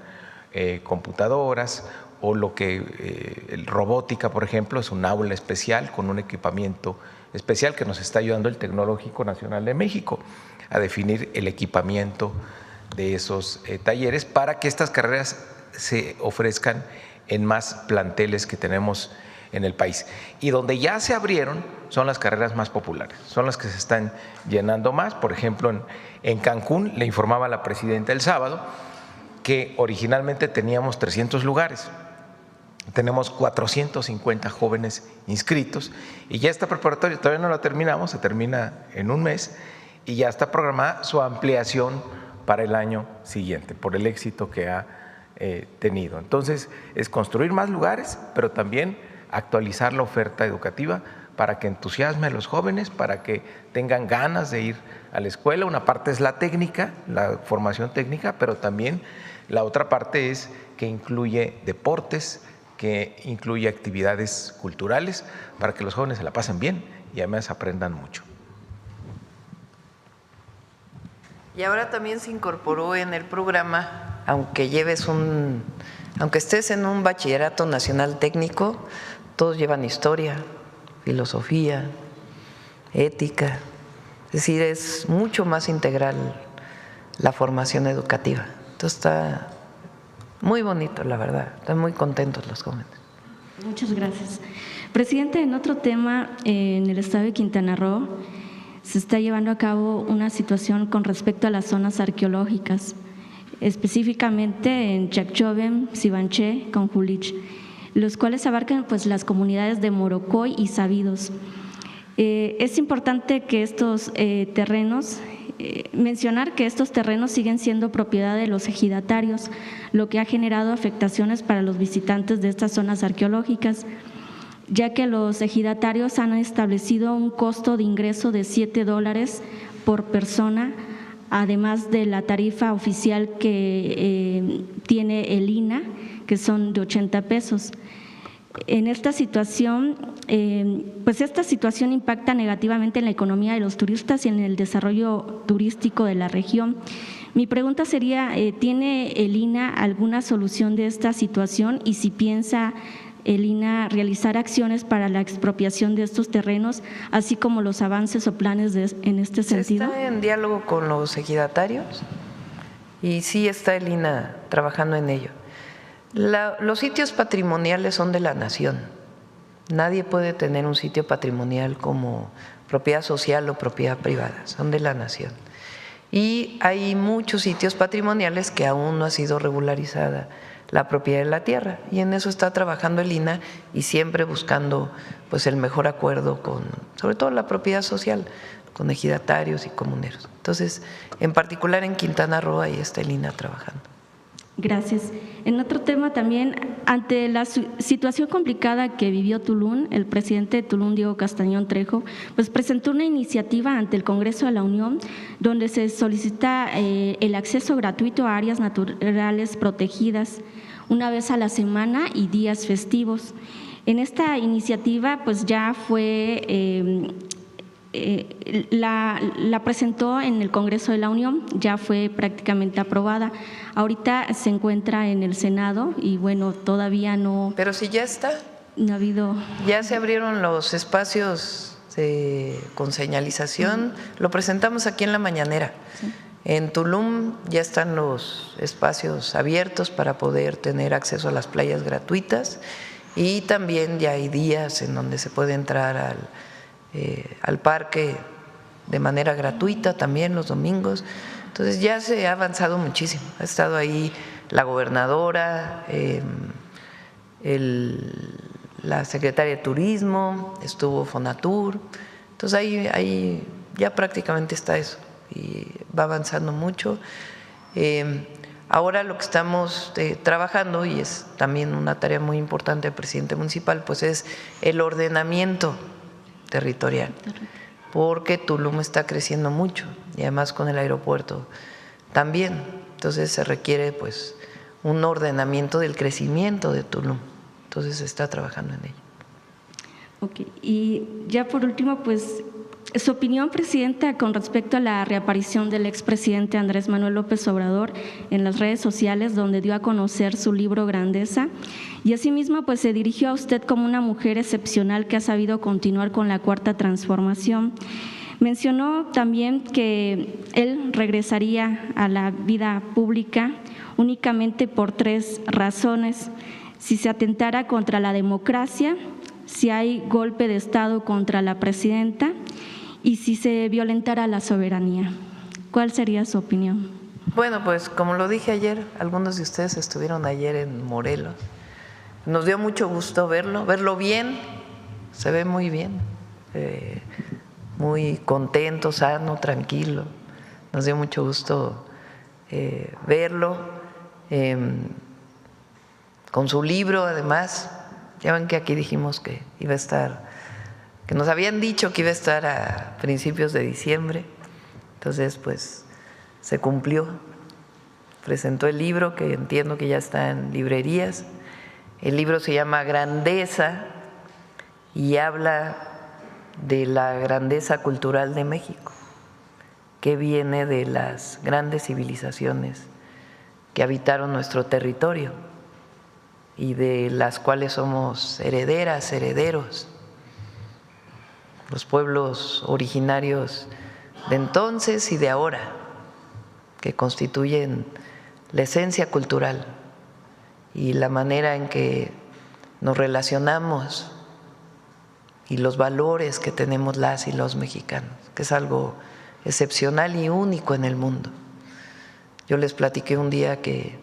computadoras, o lo que robótica, por ejemplo, es un aula especial con un equipamiento especial que nos está ayudando el Tecnológico Nacional de México a definir el equipamiento de esos talleres para que estas carreras se ofrezcan en más planteles que tenemos en el país. Y donde ya se abrieron son las carreras más populares, son las que se están llenando más. Por ejemplo, en Cancún, le informaba la presidenta el sábado que originalmente teníamos 300 lugares. Tenemos 450 jóvenes inscritos y ya esta preparatoria, todavía no la terminamos, se termina en un mes y ya está programada su ampliación para el año siguiente por el éxito que ha tenido. Entonces, es construir más lugares, pero también actualizar la oferta educativa para que entusiasme a los jóvenes, para que tengan ganas de ir a la escuela. Una parte es la técnica, la formación técnica, pero también la otra parte es que incluye deportes, que incluye actividades culturales para que los jóvenes se la pasen bien y además aprendan mucho. Y ahora también se incorporó en el programa, aunque estés en un bachillerato nacional técnico, todos llevan historia, filosofía, ética, es decir, es mucho más integral la formación educativa. Entonces está muy bonito, la verdad, están muy contentos los jóvenes. Muchas gracias. Presidente, en otro tema, en el estado de Quintana Roo se está llevando a cabo una situación con respecto a las zonas arqueológicas, específicamente en Chacchoven, Sibanché, Conjulich, los cuales abarcan pues las comunidades de Morocoy y Sabidos. Es importante que estos mencionar que estos terrenos siguen siendo propiedad de los ejidatarios, lo que ha generado afectaciones para los visitantes de estas zonas arqueológicas, ya que los ejidatarios han establecido un costo de ingreso de $7 por persona, además de la tarifa oficial que tiene el INAH, que son de 80 pesos. En esta situación, pues esta situación impacta negativamente en la economía de los turistas y en el desarrollo turístico de la región. Mi pregunta sería, ¿tiene el INAH alguna solución de esta situación y si piensa el INAH realizar acciones para la expropiación de estos terrenos, así como los avances o planes en este sentido? Está en diálogo con los ejidatarios y sí está el INAH trabajando en ello. Los sitios patrimoniales son de la nación. Nadie puede tener un sitio patrimonial como propiedad social o propiedad privada, son de la nación. Y hay muchos sitios patrimoniales que aún no ha sido regularizada la propiedad de la tierra, y en eso está trabajando el INAH y siempre buscando pues el mejor acuerdo con, sobre todo la propiedad social, con ejidatarios y comuneros. Entonces, en particular en Quintana Roo, ahí está el INAH trabajando. Gracias. En otro tema también, ante la situación complicada que vivió Tulum, el presidente de Tulum, Diego Castañón Trejo, pues presentó una iniciativa ante el Congreso de la Unión donde se solicita el acceso gratuito a áreas naturales protegidas una vez a la semana y días festivos. En esta iniciativa pues ya fue la presentó en el Congreso de la Unión, ya fue prácticamente aprobada. Ahorita se encuentra en el Senado y bueno, todavía no… Pero si ya está. No ha habido… Ya se abrieron los espacios con señalización, lo presentamos aquí en la mañanera. Sí. En Tulum ya están los espacios abiertos para poder tener acceso a las playas gratuitas y también ya hay días en donde se puede entrar al parque de manera gratuita, también los domingos. Entonces ya se ha avanzado muchísimo. Ha estado ahí la gobernadora, la secretaria de Turismo, estuvo Fonatur. Entonces ahí ya prácticamente está eso y va avanzando mucho. Ahora lo que estamos trabajando, y es también una tarea muy importante del presidente municipal, pues es el ordenamiento territorial, porque Tulum está creciendo mucho y además con el aeropuerto también. Entonces se requiere pues un ordenamiento del crecimiento de Tulum. Entonces se está trabajando en ello. Ok, y ya por último, pues, su opinión, Presidenta, con respecto a la reaparición del expresidente Andrés Manuel López Obrador en las redes sociales, donde dio a conocer su libro Grandeza, y asimismo pues se dirigió a usted como una mujer excepcional que ha sabido continuar con la Cuarta Transformación. Mencionó también que él regresaría a la vida pública únicamente por 3 razones: si se atentara contra la democracia, si hay golpe de Estado contra la presidenta y si se violentara la soberanía. ¿Cuál sería su opinión? Bueno, pues como lo dije ayer, algunos de ustedes estuvieron ayer en Morelos. Nos dio mucho gusto verlo bien, se ve muy bien, muy contento, sano, tranquilo. Nos dio mucho gusto verlo, con su libro además. Ya ven que aquí dijimos que iba a estar, que nos habían dicho que iba a estar a principios de diciembre, entonces pues se cumplió. Presentó el libro, que entiendo que ya está en librerías. El libro se llama Grandeza y habla de la grandeza cultural de México, que viene de las grandes civilizaciones que habitaron nuestro territorio y de las cuales somos herederas, herederos, los pueblos originarios de entonces y de ahora, que constituyen la esencia cultural y la manera en que nos relacionamos y los valores que tenemos las y los mexicanos, que es algo excepcional y único en el mundo. Yo les platiqué un día que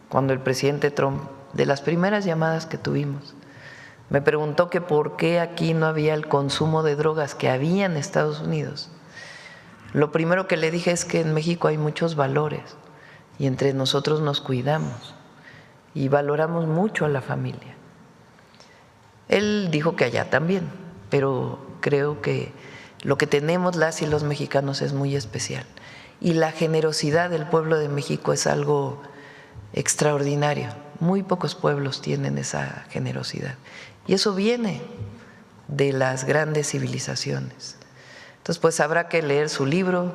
cuando el presidente Trump, de las primeras llamadas que tuvimos, me preguntó que por qué aquí no había el consumo de drogas que había en Estados Unidos. Lo primero que le dije es que en México hay muchos valores y entre nosotros nos cuidamos y valoramos mucho a la familia. Él dijo que allá también, pero creo que lo que tenemos las y los mexicanos es muy especial y la generosidad del pueblo de México es algo extraordinario. Muy pocos pueblos tienen esa generosidad y eso viene de las grandes civilizaciones. Entonces pues habrá que leer su libro,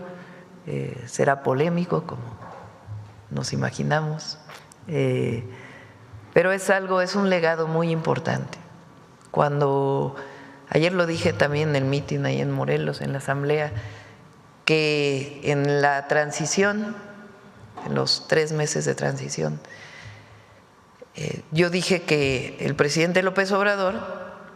será polémico como nos imaginamos, pero es un legado muy importante. Cuando ayer lo dije también en el mitin ahí en Morelos, en la asamblea, que en la transición, en los 3 meses de transición, yo dije que el presidente López Obrador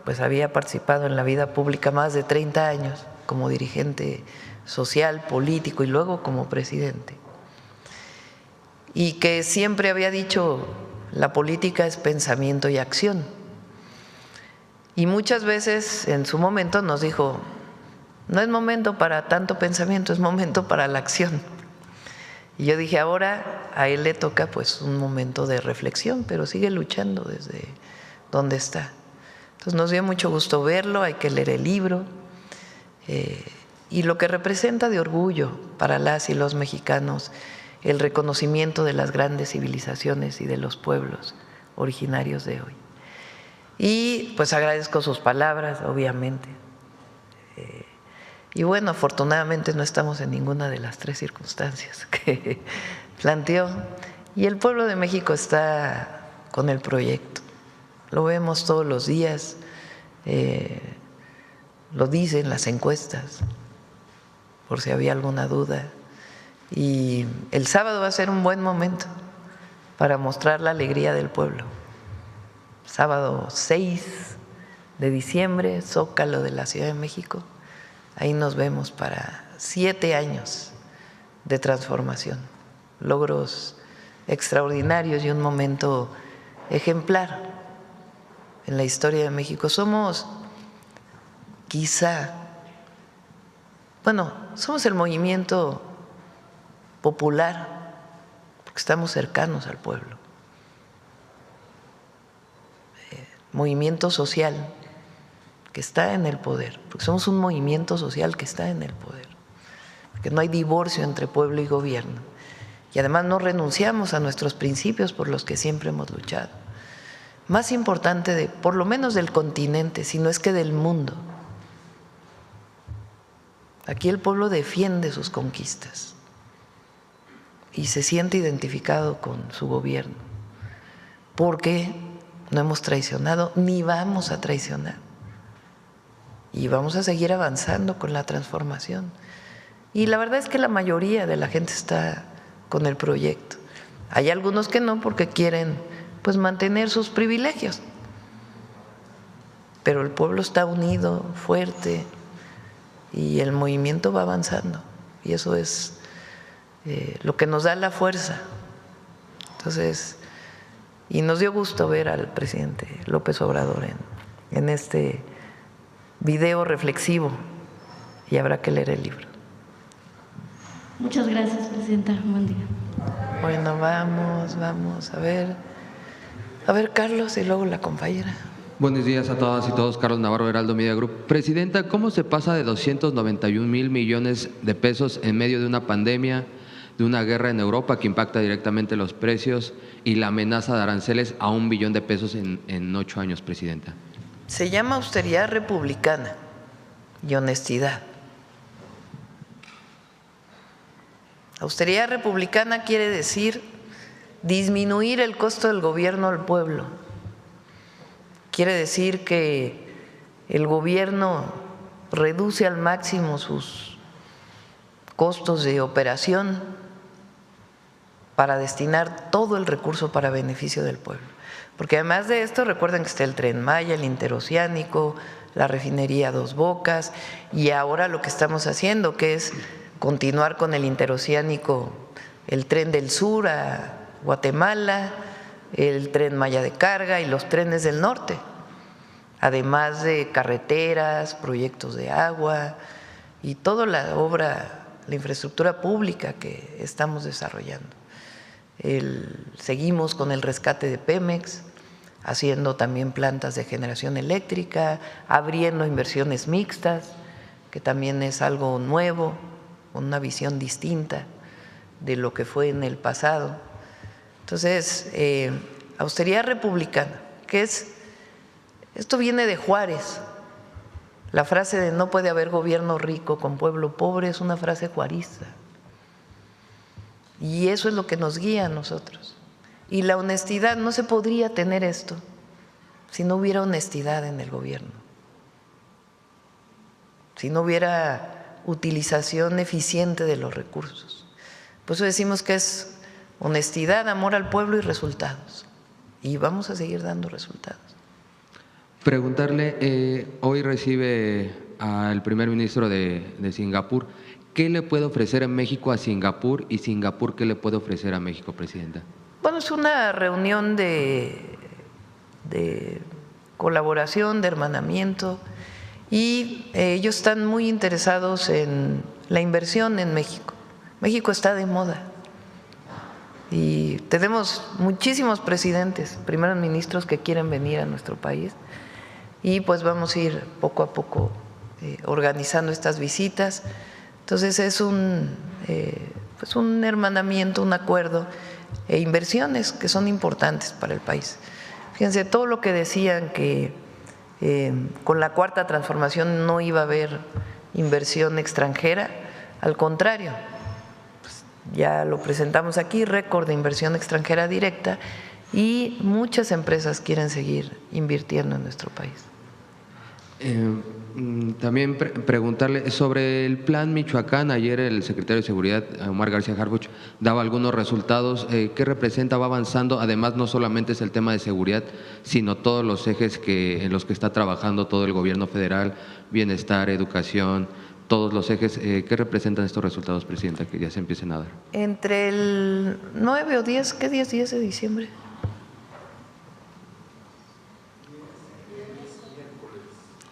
pues había participado en la vida pública más de 30 años como dirigente social, político y luego como presidente, y que siempre había dicho la política es pensamiento y acción, y muchas veces en su momento nos dijo no es momento para tanto pensamiento, es momento para la acción. Y yo dije, ahora a él le toca pues un momento de reflexión, pero sigue luchando desde donde está. Entonces nos dio mucho gusto verlo, hay que leer el libro y lo que representa de orgullo para las y los mexicanos, el reconocimiento de las grandes civilizaciones y de los pueblos originarios de hoy. Y pues agradezco sus palabras, obviamente. Y bueno, afortunadamente no estamos en ninguna de las 3 circunstancias que planteó. Y el pueblo de México está con el proyecto. Lo vemos todos los días, lo dicen las encuestas, por si había alguna duda. Y el sábado va a ser un buen momento para mostrar la alegría del pueblo. Sábado 6 de diciembre, Zócalo de la Ciudad de México. Ahí nos vemos para 7 años de transformación, logros extraordinarios y un momento ejemplar en la historia de México. Somos somos el movimiento popular porque estamos cercanos al pueblo. Movimiento social que está en el poder, porque somos un movimiento social que está en el poder, porque no hay divorcio entre pueblo y gobierno, y además no renunciamos a nuestros principios por los que siempre hemos luchado. Más importante por lo menos del continente, si no es que del mundo. Aquí el pueblo defiende sus conquistas y se siente identificado con su gobierno, porque no hemos traicionado ni vamos a traicionar. Y vamos a seguir avanzando con la transformación. Y la verdad es que la mayoría de la gente está con el proyecto. Hay algunos que no, porque quieren mantener sus privilegios. Pero el pueblo está unido, fuerte, y el movimiento va avanzando. Y eso es lo que nos da la fuerza. Entonces, y nos dio gusto ver al presidente López Obrador en este video reflexivo, y habrá que leer el libro. Muchas gracias, presidenta. Buen día. Bueno, vamos a ver. A ver, Carlos, y luego la compañera. Buenos días a todas y todos. Carlos Navarro, Heraldo Media Group. Presidenta, ¿cómo se pasa de 291,000 millones de pesos en medio de una pandemia, de una guerra en Europa que impacta directamente los precios y la amenaza de aranceles a 1 billón de pesos en 8 años, presidenta? Se llama austeridad republicana y honestidad. Austeridad republicana quiere decir disminuir el costo del gobierno al pueblo. Quiere decir que el gobierno reduce al máximo sus costos de operación para destinar todo el recurso para beneficio del pueblo. Porque además de esto, recuerden que está el Tren Maya, el interoceánico, la refinería Dos Bocas, y ahora lo que estamos haciendo, que es continuar con el interoceánico, el Tren del Sur a Guatemala, el Tren Maya de carga y los trenes del norte, además de carreteras, proyectos de agua y toda la obra, la infraestructura pública que estamos desarrollando. Seguimos con el rescate de Pemex, haciendo también plantas de generación eléctrica, abriendo inversiones mixtas, que también es algo nuevo, con una visión distinta de lo que fue en el pasado. Entonces, austeridad republicana, que es, esto viene de Juárez. La frase de no puede haber gobierno rico con pueblo pobre es una frase juarista. Y eso es lo que nos guía a nosotros. Y la honestidad, no se podría tener esto si no hubiera honestidad en el gobierno, si no hubiera utilización eficiente de los recursos. Por eso decimos que es honestidad, amor al pueblo y resultados. Y vamos a seguir dando resultados. Preguntarle, hoy recibe al primer ministro de Singapur. ¿Qué le puede ofrecer en México a Singapur y Singapur qué le puede ofrecer a México, presidenta? Bueno, es una reunión de colaboración, de hermanamiento, y ellos están muy interesados en la inversión en México. México está de moda y tenemos muchísimos presidentes, primeros ministros que quieren venir a nuestro país, y pues vamos a ir poco a poco organizando estas visitas. Entonces es un hermanamiento, un acuerdo e inversiones que son importantes para el país. Fíjense, todo lo que decían que con la cuarta transformación no iba a haber inversión extranjera, al contrario, pues ya lo presentamos aquí, récord de inversión extranjera directa, y muchas empresas quieren seguir invirtiendo en nuestro país. También preguntarle sobre el plan Michoacán. Ayer el secretario de Seguridad, Omar García Harfuch, daba algunos resultados. ¿Qué representa? ¿Va avanzando? Además, no solamente es el tema de seguridad, sino todos los ejes en los que está trabajando todo el gobierno federal, bienestar, educación, todos los ejes. ¿Qué representan estos resultados, Presidenta, que ya se empiecen a dar? Entre el 9 o 10, ¿qué día es 10 de diciembre?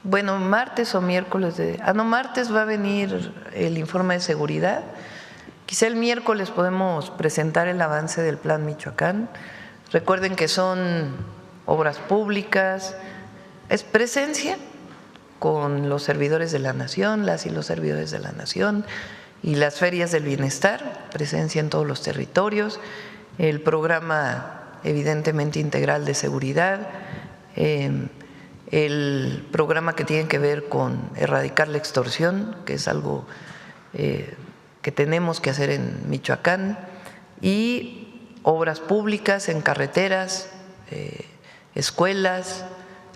Bueno, martes o miércoles martes va a venir el informe de seguridad. Quizá el miércoles podemos presentar el avance del Plan Michoacán. Recuerden que son obras públicas, es presencia con los servidores de la nación, las y los servidores de la nación, y las ferias del bienestar, presencia en todos los territorios, el programa evidentemente integral de seguridad, el programa que tiene que ver con erradicar la extorsión, que es algo que tenemos que hacer en Michoacán, y obras públicas en carreteras, escuelas,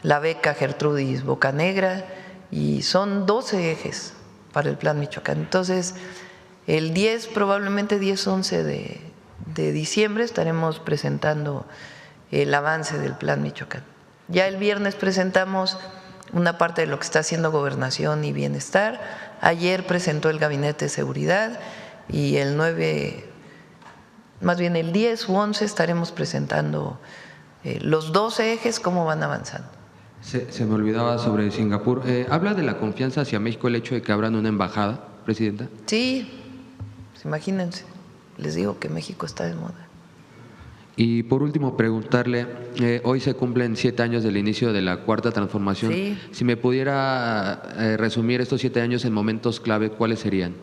la beca Gertrudis Bocanegra, y son 12 ejes para el Plan Michoacán. Entonces, el 10, probablemente 10-11 de diciembre estaremos presentando el avance del Plan Michoacán. Ya el viernes presentamos una parte de lo que está haciendo Gobernación y Bienestar. Ayer presentó el Gabinete de Seguridad y el 9, más bien el 10 u 11 estaremos presentando los 12 ejes, cómo van avanzando. Se me olvidaba sobre Singapur. ¿Habla de la confianza hacia México el hecho de que abran una embajada, Presidenta? Sí, pues imagínense, les digo que México está de moda. Y por último, preguntarle, hoy se cumplen 7 años del inicio de la Cuarta Transformación. Sí. Si me pudiera resumir estos 7 años en momentos clave, ¿cuáles serían?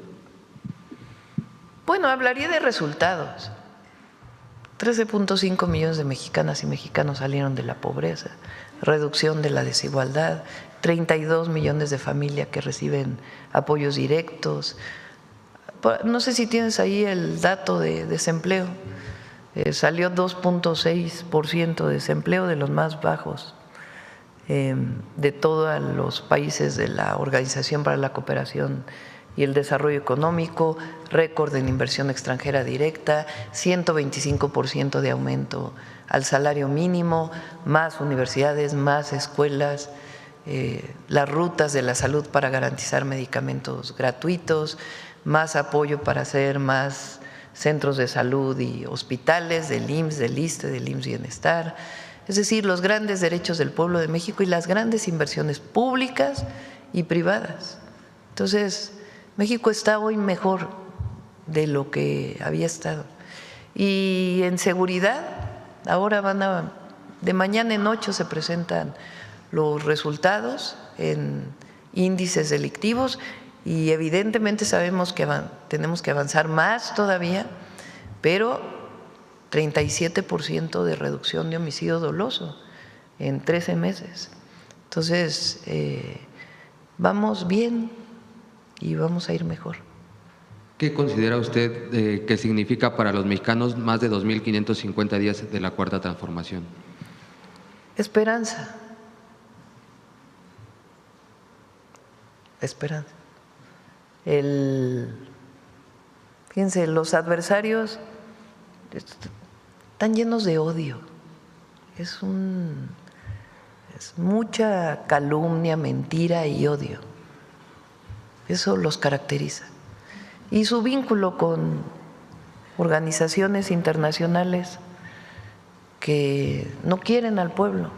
Bueno, hablaría de resultados. 13.5 millones de mexicanas y mexicanos salieron de la pobreza, reducción de la desigualdad, 32 millones de familias que reciben apoyos directos. No sé si tienes ahí el dato de desempleo. Salió 2.6% de desempleo, de los más bajos de todos los países de la Organización para la Cooperación y el Desarrollo Económico, récord en inversión extranjera directa, 125% de aumento al salario mínimo, más universidades, más escuelas, las rutas de la salud para garantizar medicamentos gratuitos, más apoyo para hacer más centros de salud y hospitales del IMSS, del ISSSTE, del IMSS Bienestar, es decir, los grandes derechos del pueblo de México y las grandes inversiones públicas y privadas. Entonces, México está hoy mejor de lo que había estado. Y en seguridad, ahora de mañana en 8 se presentan los resultados en índices delictivos. Y evidentemente sabemos que tenemos que avanzar más todavía, pero 37% de reducción de homicidio doloso en 13 meses. Entonces, vamos bien y vamos a ir mejor. ¿Qué considera usted que significa para los mexicanos más de 2.550 días de la Cuarta Transformación? Esperanza. Esperanza. Fíjense, los adversarios están llenos de odio, es mucha calumnia, mentira y odio, eso los caracteriza. Y su vínculo con organizaciones internacionales que no quieren al pueblo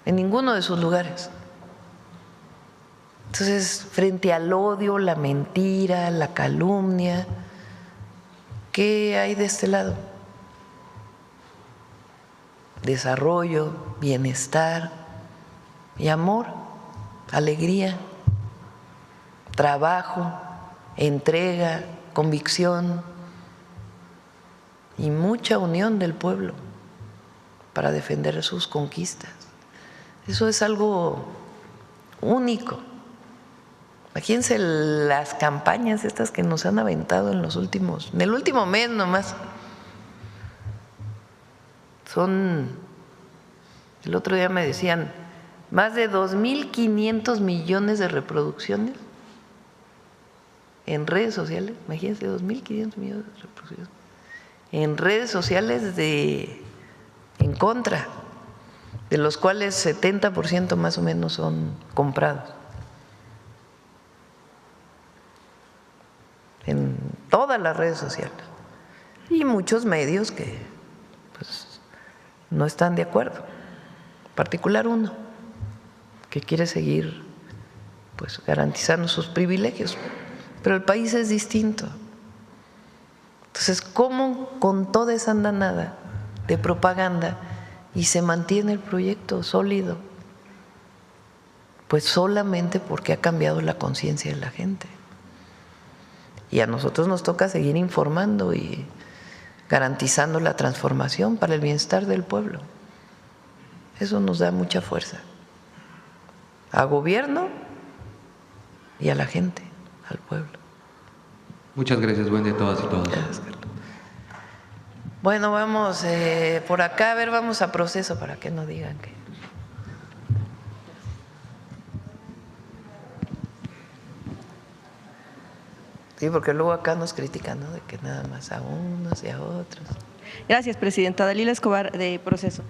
en ninguno de sus lugares. Entonces, frente al odio, la mentira, la calumnia, ¿qué hay de este lado? Desarrollo, bienestar y amor, alegría, trabajo, entrega, convicción y mucha unión del pueblo para defender sus conquistas. Eso es algo único. Imagínense las campañas estas que nos han aventado en el último mes nomás. El otro día me decían, más de 2.500 millones de reproducciones en redes sociales, imagínense, 2.500 millones de reproducciones en redes sociales en contra, de los cuales 70% más o menos son comprados. En todas las redes sociales. Y muchos medios que pues, no están de acuerdo, en particular uno, que quiere seguir pues, garantizando sus privilegios, pero el país es distinto. Entonces, ¿cómo con toda esa andanada de propaganda y se mantiene el proyecto sólido? Pues solamente porque ha cambiado la conciencia de la gente. Y a nosotros nos toca seguir informando y garantizando la transformación para el bienestar del pueblo. Eso nos da mucha fuerza. Al gobierno y a la gente, al pueblo. Muchas gracias, buen día a todas y todos. Gracias, Carlos. Bueno, vamos por acá, a ver, vamos a proceso para que no digan que… Sí, porque luego acá nos critican, ¿no? De que nada más a unos y a otros. Gracias, presidenta. Dalila Escobar, de Proceso.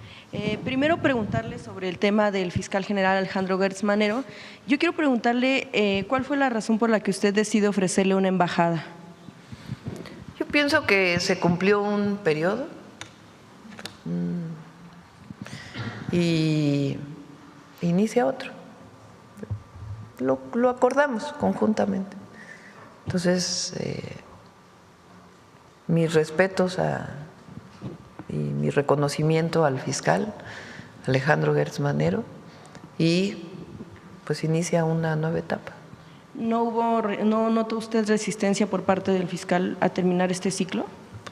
Primero, preguntarle sobre el tema del fiscal general Alejandro Gertz Manero. Yo quiero preguntarle cuál fue la razón por la que usted decide ofrecerle una embajada. Yo pienso que se cumplió un periodo y inicia otro. Lo acordamos conjuntamente. Entonces, mis respetos y mi reconocimiento al fiscal Alejandro Gertz Manero, y pues inicia una nueva etapa. ¿No notó usted resistencia por parte del fiscal a terminar este ciclo?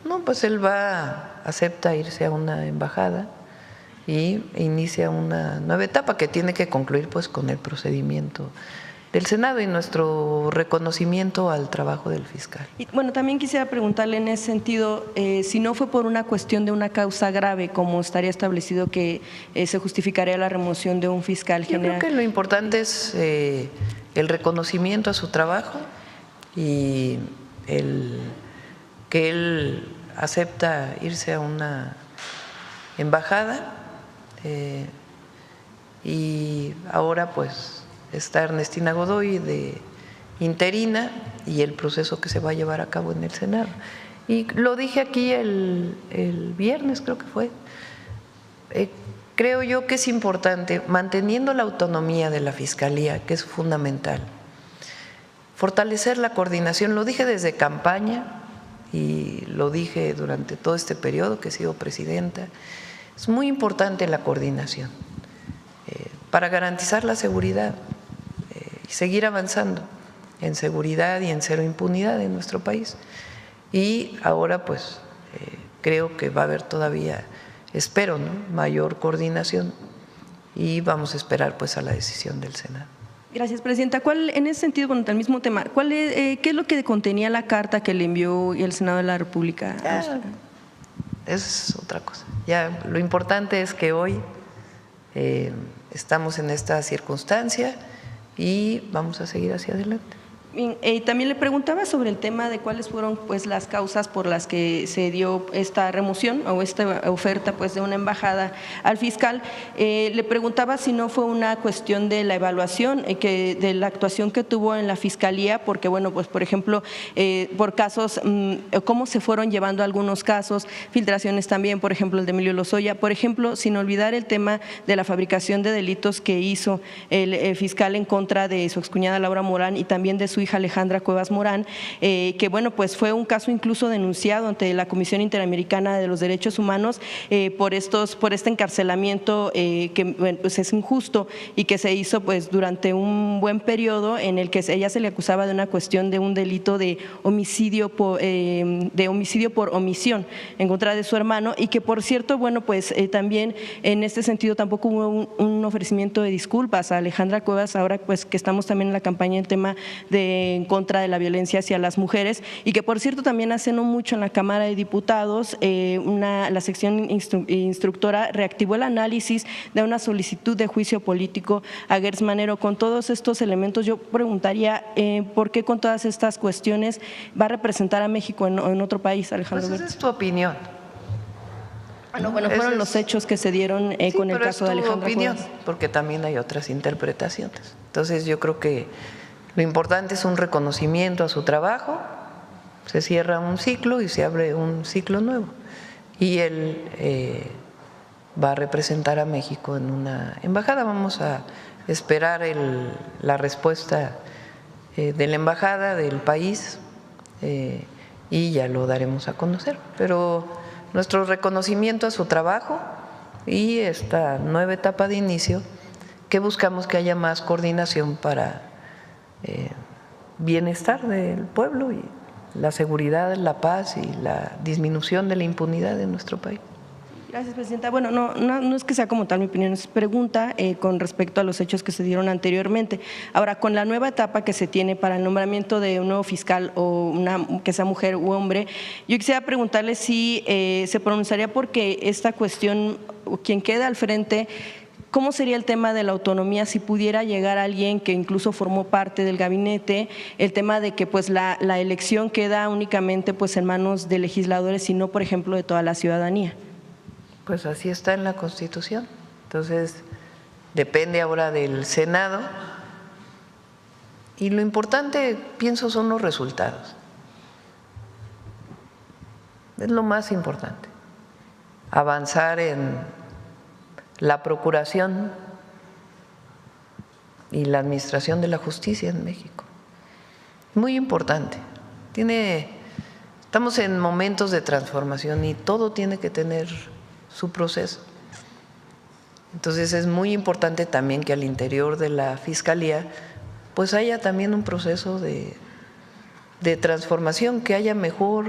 No, pues él acepta irse a una embajada y inicia una nueva etapa que tiene que concluir pues con el procedimiento del Senado y nuestro reconocimiento al trabajo del fiscal. Y bueno, también quisiera preguntarle en ese sentido, si no fue por una cuestión de una causa grave, como estaría establecido que se justificaría la remoción de un fiscal general. Yo creo que lo importante es el reconocimiento a su trabajo y que él acepta irse a una embajada y ahora pues está Ernestina Godoy de interina y el proceso que se va a llevar a cabo en el Senado. Y lo dije aquí el viernes, creo que fue. Creo yo que es importante, manteniendo la autonomía de la Fiscalía, que es fundamental, fortalecer la coordinación. Lo dije desde campaña y lo dije durante todo este periodo que he sido presidenta. Es muy importante la coordinación para garantizar la seguridad y seguir avanzando en seguridad y en cero impunidad en nuestro país. Y ahora pues creo que va a haber todavía, espero, ¿no?, mayor coordinación y vamos a esperar pues a la decisión del Senado. Gracias, presidenta. En ese sentido, con el mismo tema, ¿qué es lo que contenía la carta que le envió el Senado de la República? Es otra cosa. Ya lo importante es que hoy estamos en esta circunstancia y vamos a seguir hacia adelante. También le preguntaba sobre el tema de cuáles fueron pues las causas por las que se dio esta remoción o esta oferta pues de una embajada al fiscal. Le preguntaba si no fue una cuestión de la evaluación, de la actuación que tuvo en la fiscalía, porque bueno, pues por ejemplo, por casos, cómo se fueron llevando algunos casos, filtraciones también, por ejemplo el de Emilio Lozoya, por ejemplo, sin olvidar el tema de la fabricación de delitos que hizo el fiscal en contra de su excuñada Laura Morán y también de su hija Alejandra Cuevas Morán, que bueno, pues fue un caso incluso denunciado ante la Comisión Interamericana de los Derechos Humanos por este encarcelamiento que bueno, pues es injusto y que se hizo pues durante un buen periodo en el que ella se le acusaba de una cuestión de un delito de homicidio por omisión en contra de su hermano, y que por cierto, bueno, pues también en este sentido tampoco hubo un ofrecimiento de disculpas a Alejandra Cuevas, ahora pues que estamos también en la campaña en tema de en contra de la violencia hacia las mujeres y que, por cierto, también hace no mucho en la Cámara de Diputados la sección instructora reactivó el análisis de una solicitud de juicio político a Gertz Manero. Con todos estos elementos, yo preguntaría ¿por qué con todas estas cuestiones va a representar a México en otro país, Alejandro Pues Gertz? esa es tu opinión. Bueno, fueron los hechos que se dieron con el caso de Alejandro opinión, Cuevas. porque también hay otras interpretaciones. Entonces yo creo que lo importante es un reconocimiento a su trabajo, se cierra un ciclo y se abre un ciclo nuevo. Y él va a representar a México en una embajada. Vamos a esperar la respuesta de la embajada del país y ya lo daremos a conocer. Pero nuestro reconocimiento a su trabajo y esta nueva etapa de inicio que buscamos que haya más coordinación para bienestar del pueblo y la seguridad, la paz y la disminución de la impunidad en nuestro país. Gracias, Presidenta. Bueno, no es que sea como tal mi opinión, es pregunta con respecto a los hechos que se dieron anteriormente. Ahora, con la nueva etapa que se tiene para el nombramiento de un nuevo fiscal o que sea mujer u hombre, yo quisiera preguntarle si se pronunciaría porque esta cuestión, quien quede al frente, ¿cómo sería el tema de la autonomía si pudiera llegar alguien que incluso formó parte del gabinete? El tema de que pues la elección queda únicamente pues en manos de legisladores y no, por ejemplo, de toda la ciudadanía. Pues así está en la Constitución. Entonces, depende ahora del Senado. Y lo importante, pienso, son los resultados. Es lo más importante. Avanzar en la procuración y la administración de la justicia en México. Muy importante. Estamos en momentos de transformación y todo tiene que tener su proceso. Entonces es muy importante también que al interior de la Fiscalía pues haya también un proceso de transformación, que haya mejor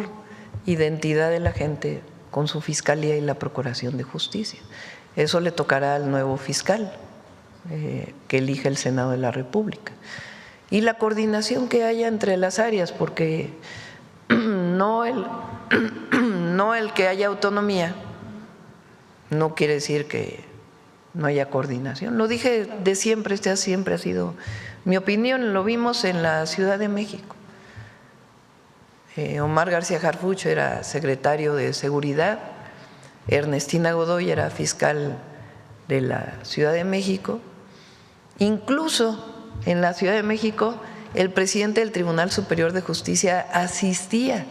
identidad de la gente con su Fiscalía y la Procuración de Justicia. Eso le tocará al nuevo fiscal que elige el Senado de la República. Y la coordinación que haya entre las áreas, porque no el que haya autonomía no quiere decir que no haya coordinación. Lo dije de siempre, siempre ha sido mi opinión, lo vimos en la Ciudad de México. Omar García Harfuch era secretario de Seguridad, Ernestina Godoy era fiscal de la Ciudad de México. Incluso en la Ciudad de México el presidente del Tribunal Superior de Justicia asistía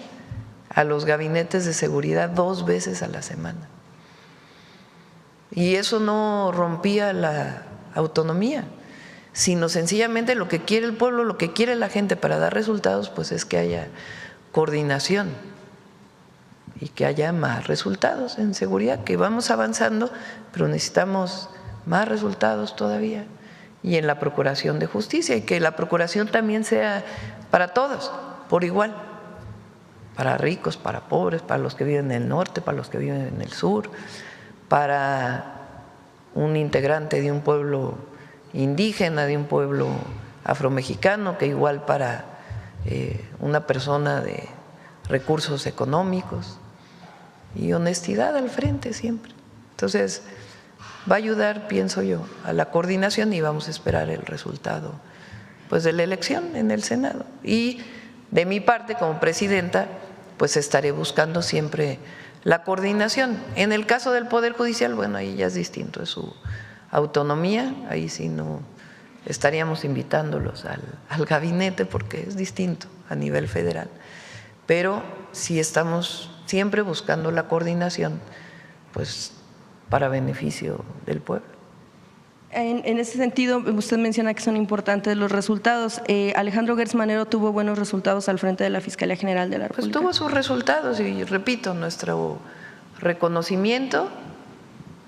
a los gabinetes de seguridad 2 veces a la semana. Y eso no rompía la autonomía, sino sencillamente lo que quiere el pueblo, lo que quiere la gente para dar resultados, pues es que haya coordinación y que haya más resultados en seguridad, que vamos avanzando, pero necesitamos más resultados todavía, y en la procuración de justicia, y que la procuración también sea para todos, por igual, para ricos, para pobres, para los que viven en el norte, para los que viven en el sur, para un integrante de un pueblo indígena, de un pueblo afromexicano, que igual para una persona de recursos económicos, y honestidad al frente siempre. Entonces, va a ayudar, pienso yo, a la coordinación y vamos a esperar el resultado pues de la elección en el Senado. Y de mi parte, como presidenta, pues estaré buscando siempre la coordinación. En el caso del Poder Judicial, bueno, ahí ya es distinto, es su autonomía, ahí sí no estaríamos invitándolos al gabinete porque es distinto a nivel federal. Pero sí estamos siempre buscando la coordinación, pues para beneficio del pueblo. En ese sentido, usted menciona que son importantes los resultados. Alejandro Gertz Manero tuvo buenos resultados al frente de la Fiscalía General de la República. Pues tuvo sus resultados y repito, nuestro reconocimiento,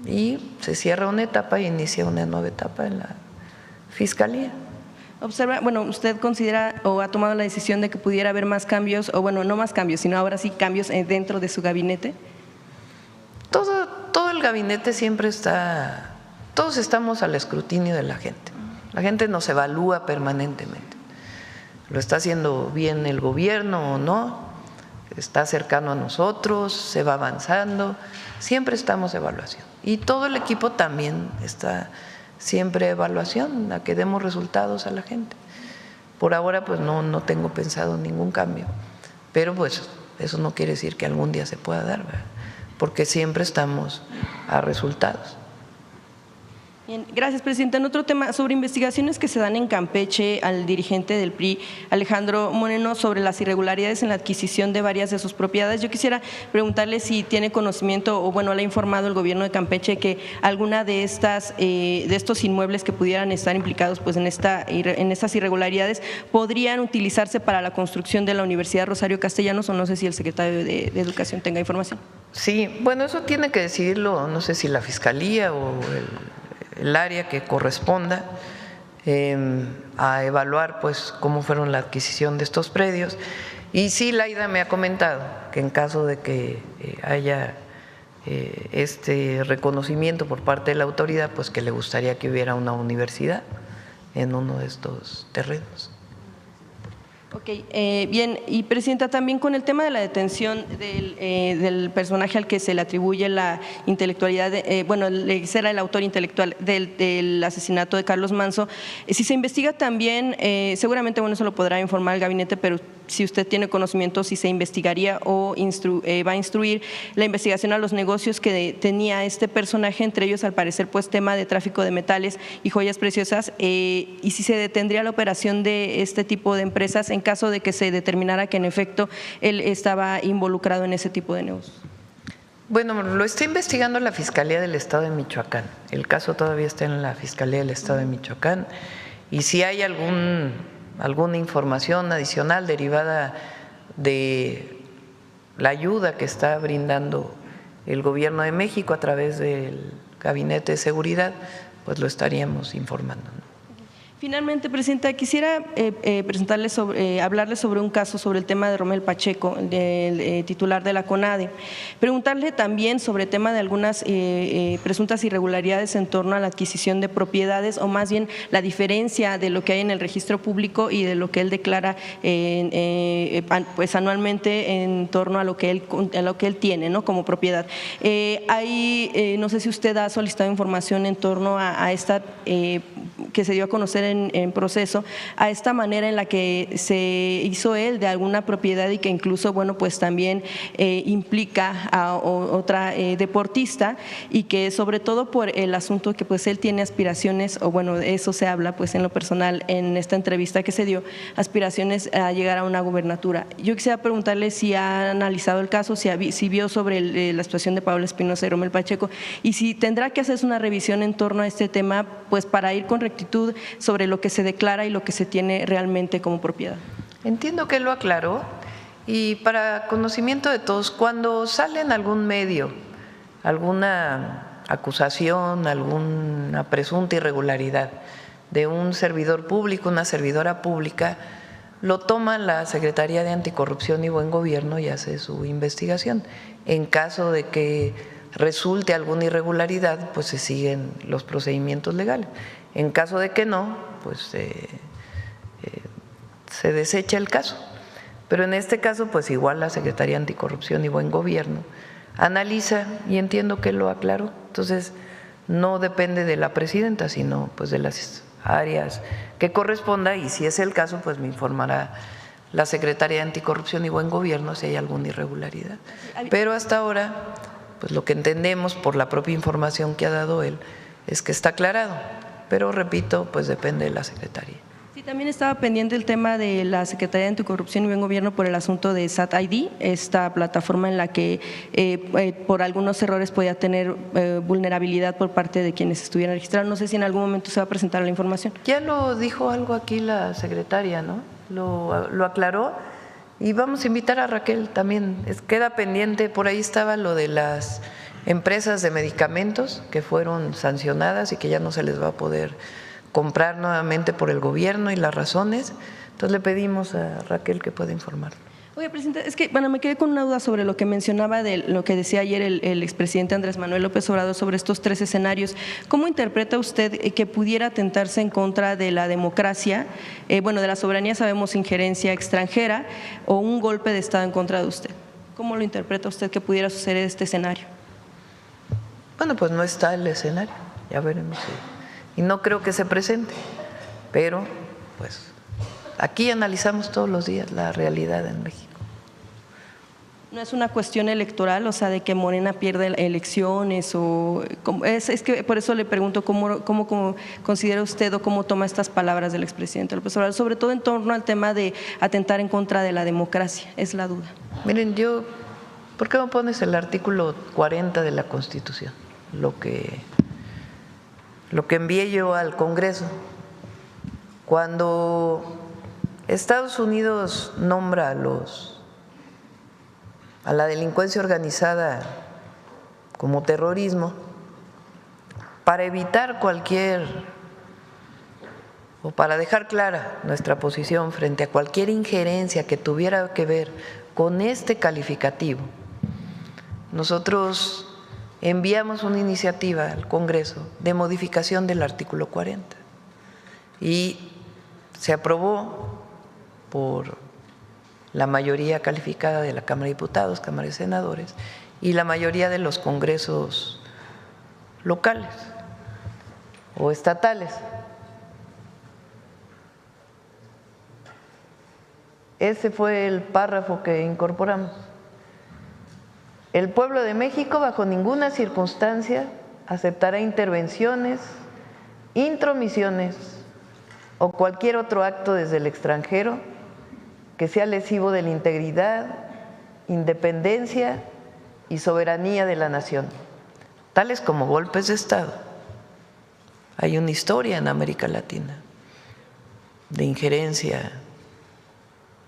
y se cierra una etapa y inicia una nueva etapa en la Fiscalía. Observa, bueno, ¿usted considera o ha tomado la decisión de que pudiera haber más cambios, o bueno, no más cambios, sino ahora sí cambios dentro de su gabinete? Todo el gabinete siempre está, todos estamos al escrutinio de la gente. La gente nos evalúa permanentemente. ¿Lo está haciendo bien el gobierno o no? ¿Está cercano a nosotros? ¿Se va avanzando? Siempre estamos de evaluación. Y todo el equipo también está siempre de evaluación, a que demos resultados a la gente. Por ahora pues no tengo pensado ningún cambio, pero pues eso no quiere decir que algún día se pueda dar, ¿verdad? Porque siempre estamos a resultados. Bien, gracias, presidenta. En otro tema, sobre investigaciones que se dan en Campeche al dirigente del PRI, Alejandro Moreno, sobre las irregularidades en la adquisición de varias de sus propiedades. Yo quisiera preguntarle si tiene conocimiento o, bueno, le ha informado el gobierno de Campeche que alguna de estos inmuebles que pudieran estar implicados pues en estas irregularidades podrían utilizarse para la construcción de la Universidad Rosario Castellanos, o no sé si el secretario de Educación tenga información. Sí, bueno, eso tiene que decidirlo, no sé si la Fiscalía o el área que corresponda a evaluar pues cómo fueron la adquisición de estos predios. Y sí, Laida me ha comentado que en caso de que haya este reconocimiento por parte de la autoridad, pues que le gustaría que hubiera una universidad en uno de estos terrenos. Ok, bien, y presidenta, también con el tema de la detención del personaje al que se le atribuye la intelectualidad, bueno, será el autor intelectual del asesinato de Carlos Manso, si se investiga también, seguramente, bueno, eso lo podrá informar el gabinete, pero si usted tiene conocimiento, si se investigaría o va a instruir la investigación a los negocios que tenía este personaje, entre ellos, al parecer, pues tema de tráfico de metales y joyas preciosas, y si se detendría la operación de este tipo de empresas en caso de que se determinara que en efecto él estaba involucrado en ese tipo de negocios. Bueno, lo está investigando la Fiscalía del Estado de Michoacán. El caso todavía está en la Fiscalía del Estado de Michoacán, y si hay alguna información adicional derivada de la ayuda que está brindando el Gobierno de México a través del Gabinete de Seguridad, pues lo estaríamos informando, ¿no? Finalmente, presidenta, quisiera hablarle sobre un caso, sobre el tema de Romel Pacheco, el titular de la CONADE. Preguntarle también sobre el tema de algunas presuntas irregularidades en torno a la adquisición de propiedades, o más bien la diferencia de lo que hay en el registro público y de lo que él declara pues anualmente en torno a lo que él tiene, ¿no?, como propiedad. No sé si usted ha solicitado información en torno a esta que se dio a conocer en proceso, a esta manera en la que se hizo él de alguna propiedad, y que incluso, bueno, pues también implica a otra deportista, y que sobre todo por el asunto que pues él tiene aspiraciones, o bueno, eso se habla pues en lo personal en esta entrevista que se dio, aspiraciones a llegar a una gubernatura. Yo quisiera preguntarle si ha analizado el caso, si vio sobre la situación de Pablo Espinosa y Romel Pacheco, y si tendrá que hacerse una revisión en torno a este tema, pues para ir con rectitud sobre lo que se declara y lo que se tiene realmente como propiedad. Entiendo que lo aclaró, y para conocimiento de todos, cuando sale en algún medio alguna acusación, alguna presunta irregularidad de un servidor público, una servidora pública, lo toma la Secretaría de Anticorrupción y Buen Gobierno y hace su investigación. En caso de que resulte alguna irregularidad, pues se siguen los procedimientos legales. En caso de que no, pues se desecha el caso. Pero en este caso, pues igual la Secretaría de Anticorrupción y Buen Gobierno analiza, y entiendo que lo aclaró. Entonces, no depende de la presidenta, sino pues de las áreas que corresponda, y si es el caso, pues me informará la Secretaría de Anticorrupción y Buen Gobierno si hay alguna irregularidad. Pero hasta ahora, pues lo que entendemos por la propia información que ha dado él es que está aclarado, pero repito, pues depende de la Secretaría. Sí, también estaba pendiente el tema de la Secretaría de Anticorrupción y Buen Gobierno por el asunto de SAT-ID, esta plataforma en la que por algunos errores podía tener vulnerabilidad por parte de quienes estuvieran registrados. No sé si en algún momento se va a presentar la información. Ya lo dijo algo aquí la secretaria, ¿no? Lo aclaró, y vamos a invitar a Raquel también. Queda pendiente, por ahí estaba lo de las empresas de medicamentos que fueron sancionadas y que ya no se les va a poder comprar nuevamente por el gobierno, y las razones. Entonces le pedimos a Raquel que pueda informar. Oye, Presidenta, es que, bueno, me quedé con una duda sobre lo que mencionaba de lo que decía ayer el expresidente Andrés Manuel López Obrador sobre estos 3 escenarios. ¿Cómo interpreta usted que pudiera atentarse en contra de la democracia, bueno, de la soberanía sabemos injerencia extranjera, o un golpe de Estado en contra de usted? ¿Cómo lo interpreta usted que pudiera suceder este escenario? Bueno, pues no está el escenario, ya veremos. Y no creo que se presente, pero pues aquí analizamos todos los días la realidad en México. ¿No es una cuestión electoral, o sea, de que Morena pierde elecciones? O es que por eso le pregunto cómo considera usted o cómo toma estas palabras del expresidente López Obrador, sobre todo en torno al tema de atentar en contra de la democracia, es la duda. Miren, ¿por qué no pones el artículo 40 de la Constitución? Lo que envié yo al Congreso. Cuando Estados Unidos nombra a la delincuencia organizada como terrorismo, para evitar o para dejar clara nuestra posición frente a cualquier injerencia que tuviera que ver con este calificativo, nosotros enviamos una iniciativa al Congreso de modificación del artículo 40 y se aprobó por la mayoría calificada de la Cámara de Diputados, Cámara de Senadores y la mayoría de los congresos locales o estatales. Ese fue el párrafo que incorporamos. El pueblo de México bajo ninguna circunstancia aceptará intervenciones, intromisiones o cualquier otro acto desde el extranjero que sea lesivo de la integridad, independencia y soberanía de la nación, tales como golpes de Estado. Hay una historia en América Latina de injerencia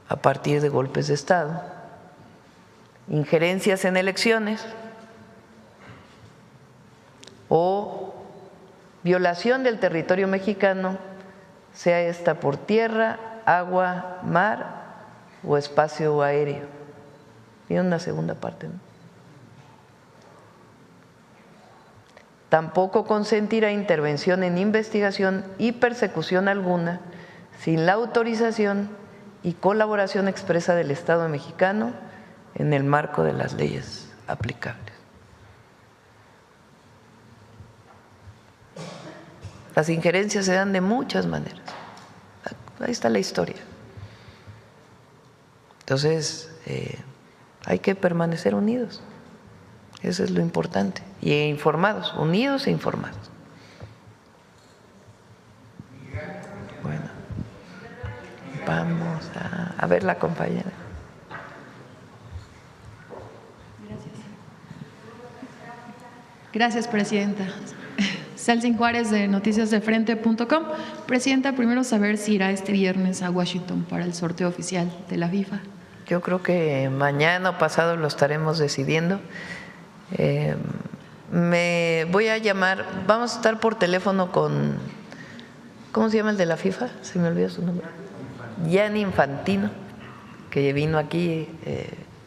a partir de golpes de Estado, injerencias en elecciones o violación del territorio mexicano, sea esta por tierra, agua, mar o espacio aéreo. Tiene una segunda parte, ¿no? Tampoco consentirá intervención en investigación y persecución alguna sin la autorización y colaboración expresa del Estado mexicano en el marco de las leyes aplicables. Las injerencias se dan de muchas maneras. Ahí está la historia. Entonces, hay que permanecer unidos. Eso es lo importante. Y informados, unidos e informados. Bueno, vamos a ver la compañera. Gracias, Presidenta. Celsin Juárez, de noticiasdefrente.com. Presidenta, primero saber si irá este viernes a Washington para el sorteo oficial de la FIFA. Yo creo que mañana o pasado lo estaremos decidiendo. Me voy a llamar, vamos a estar por teléfono con, ¿cómo se llama el de la FIFA? Se me olvidó su nombre. Gianni Infantino, que vino aquí,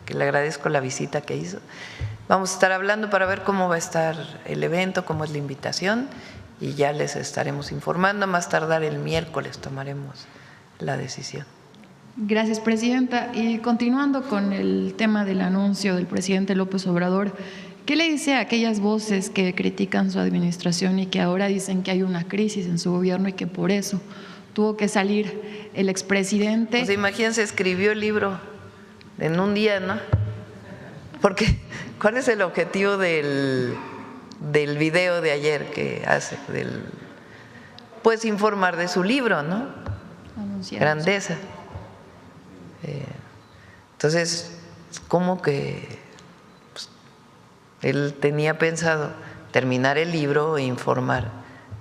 que le agradezco la visita que hizo. Vamos a estar hablando para ver cómo va a estar el evento, cómo es la invitación y ya les estaremos informando. A más tardar el miércoles tomaremos la decisión. Gracias, Presidenta. Y continuando con el tema del anuncio del presidente López Obrador, ¿qué le dice a aquellas voces que critican su administración y que ahora dicen que hay una crisis en su gobierno y que por eso tuvo que salir el expresidente? Pues imagínense, escribió el libro en un día, ¿no? Porque, ¿cuál es el objetivo del video de ayer que hace? Pues informar de su libro, ¿no? Anunciar Grandeza. Entonces, ¿cómo que pues, él tenía pensado terminar el libro e informar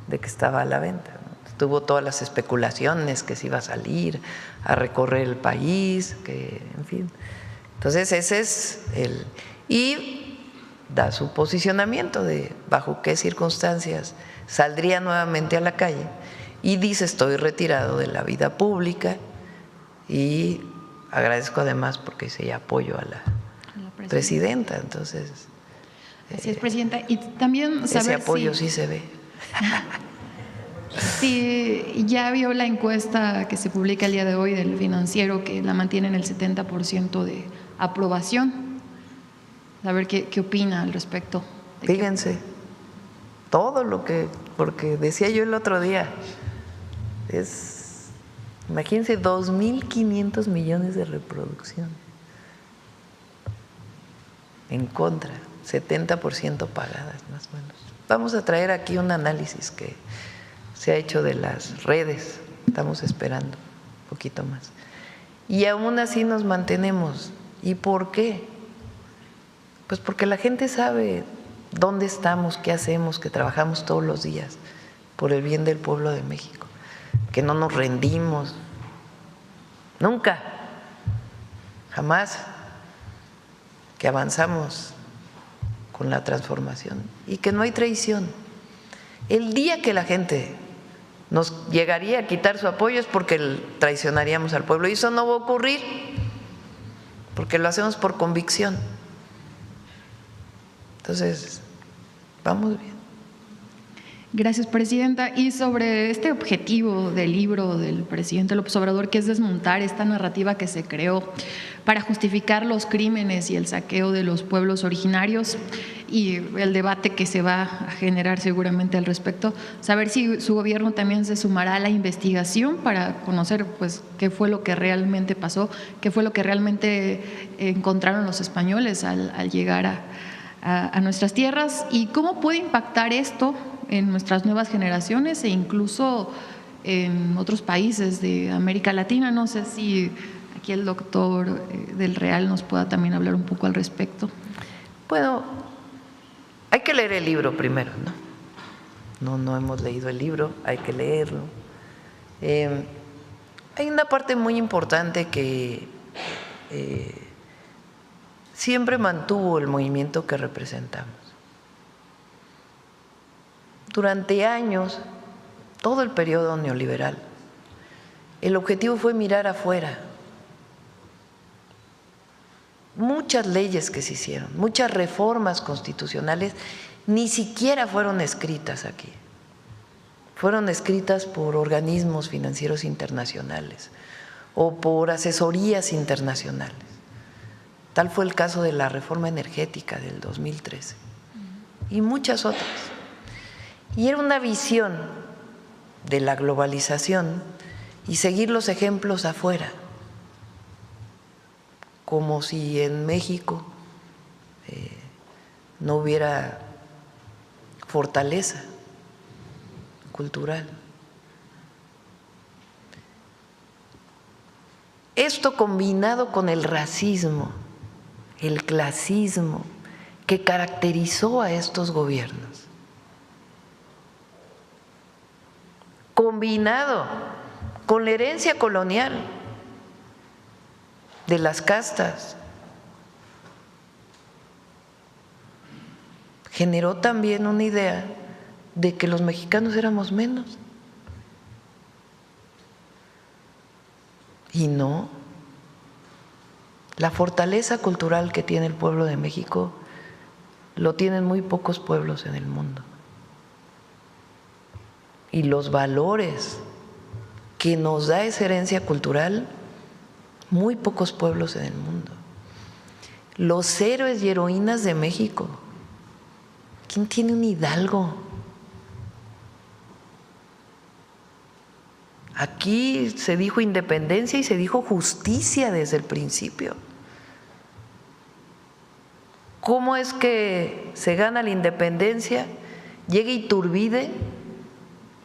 de que estaba a la venta? Tuvo todas las especulaciones que se iba a salir a recorrer el país, que en fin. Entonces ese es y da su posicionamiento de bajo qué circunstancias saldría nuevamente a la calle y dice: estoy retirado de la vida pública y agradezco además porque hice apoyo a la presidenta, entonces… Así es, Presidenta. Y también saber ese apoyo sí se ve. Si ya vio la encuesta que se publica el día de hoy del Financiero, que la mantiene en el 70% de aprobación. A ver qué opina al respecto. Fíjense, todo lo que… Porque decía yo el otro día, imagínense, 2.500 millones de reproducción. En contra, 70% pagadas, más o menos. Vamos a traer aquí un análisis que se ha hecho de las redes. Estamos esperando un poquito más. Y aún así nos mantenemos. ¿Y por qué? Pues porque la gente sabe dónde estamos, qué hacemos, que trabajamos todos los días por el bien del pueblo de México, que no nos rendimos, nunca, jamás, que avanzamos con la transformación y que no hay traición. El día que la gente nos llegaría a quitar su apoyo es porque traicionaríamos al pueblo, y eso no va a ocurrir porque lo hacemos por convicción. Entonces, vamos bien. Gracias, Presidenta. Y sobre este objetivo del libro del presidente López Obrador, que es desmontar esta narrativa que se creó para justificar los crímenes y el saqueo de los pueblos originarios, y el debate que se va a generar seguramente al respecto, saber si su gobierno también se sumará a la investigación para conocer pues qué fue lo que realmente pasó, qué fue lo que realmente encontraron los españoles al llegar a nuestras tierras, y cómo puede impactar esto en nuestras nuevas generaciones e incluso en otros países de América Latina. No sé si aquí el doctor del Real nos pueda también hablar un poco al respecto. Bueno, hay que leer el libro primero, ¿no? No hemos leído el libro, hay que leerlo. Hay una parte muy importante que siempre mantuvo el movimiento que representamos. Durante años, todo el periodo neoliberal, el objetivo fue mirar afuera. Muchas leyes que se hicieron, muchas reformas constitucionales, ni siquiera fueron escritas aquí. Fueron escritas por organismos financieros internacionales o por asesorías internacionales. Tal fue el caso de la reforma energética del 2013 y muchas otras. Y era una visión de la globalización y seguir los ejemplos afuera, como si en México no hubiera fortaleza cultural. Esto combinado con el racismo, el clasismo que caracterizó a estos gobiernos, combinado con la herencia colonial de las castas, generó también una idea de que los mexicanos éramos menos. Y no, la fortaleza cultural que tiene el pueblo de México lo tienen muy pocos pueblos en el mundo. Y los valores que nos da esa herencia cultural, muy pocos pueblos en el mundo. Los héroes y heroínas de México. ¿Quién tiene un hidalgo? Aquí se dijo independencia y se dijo justicia desde el principio. ¿Cómo es que se gana la independencia? Llega Iturbide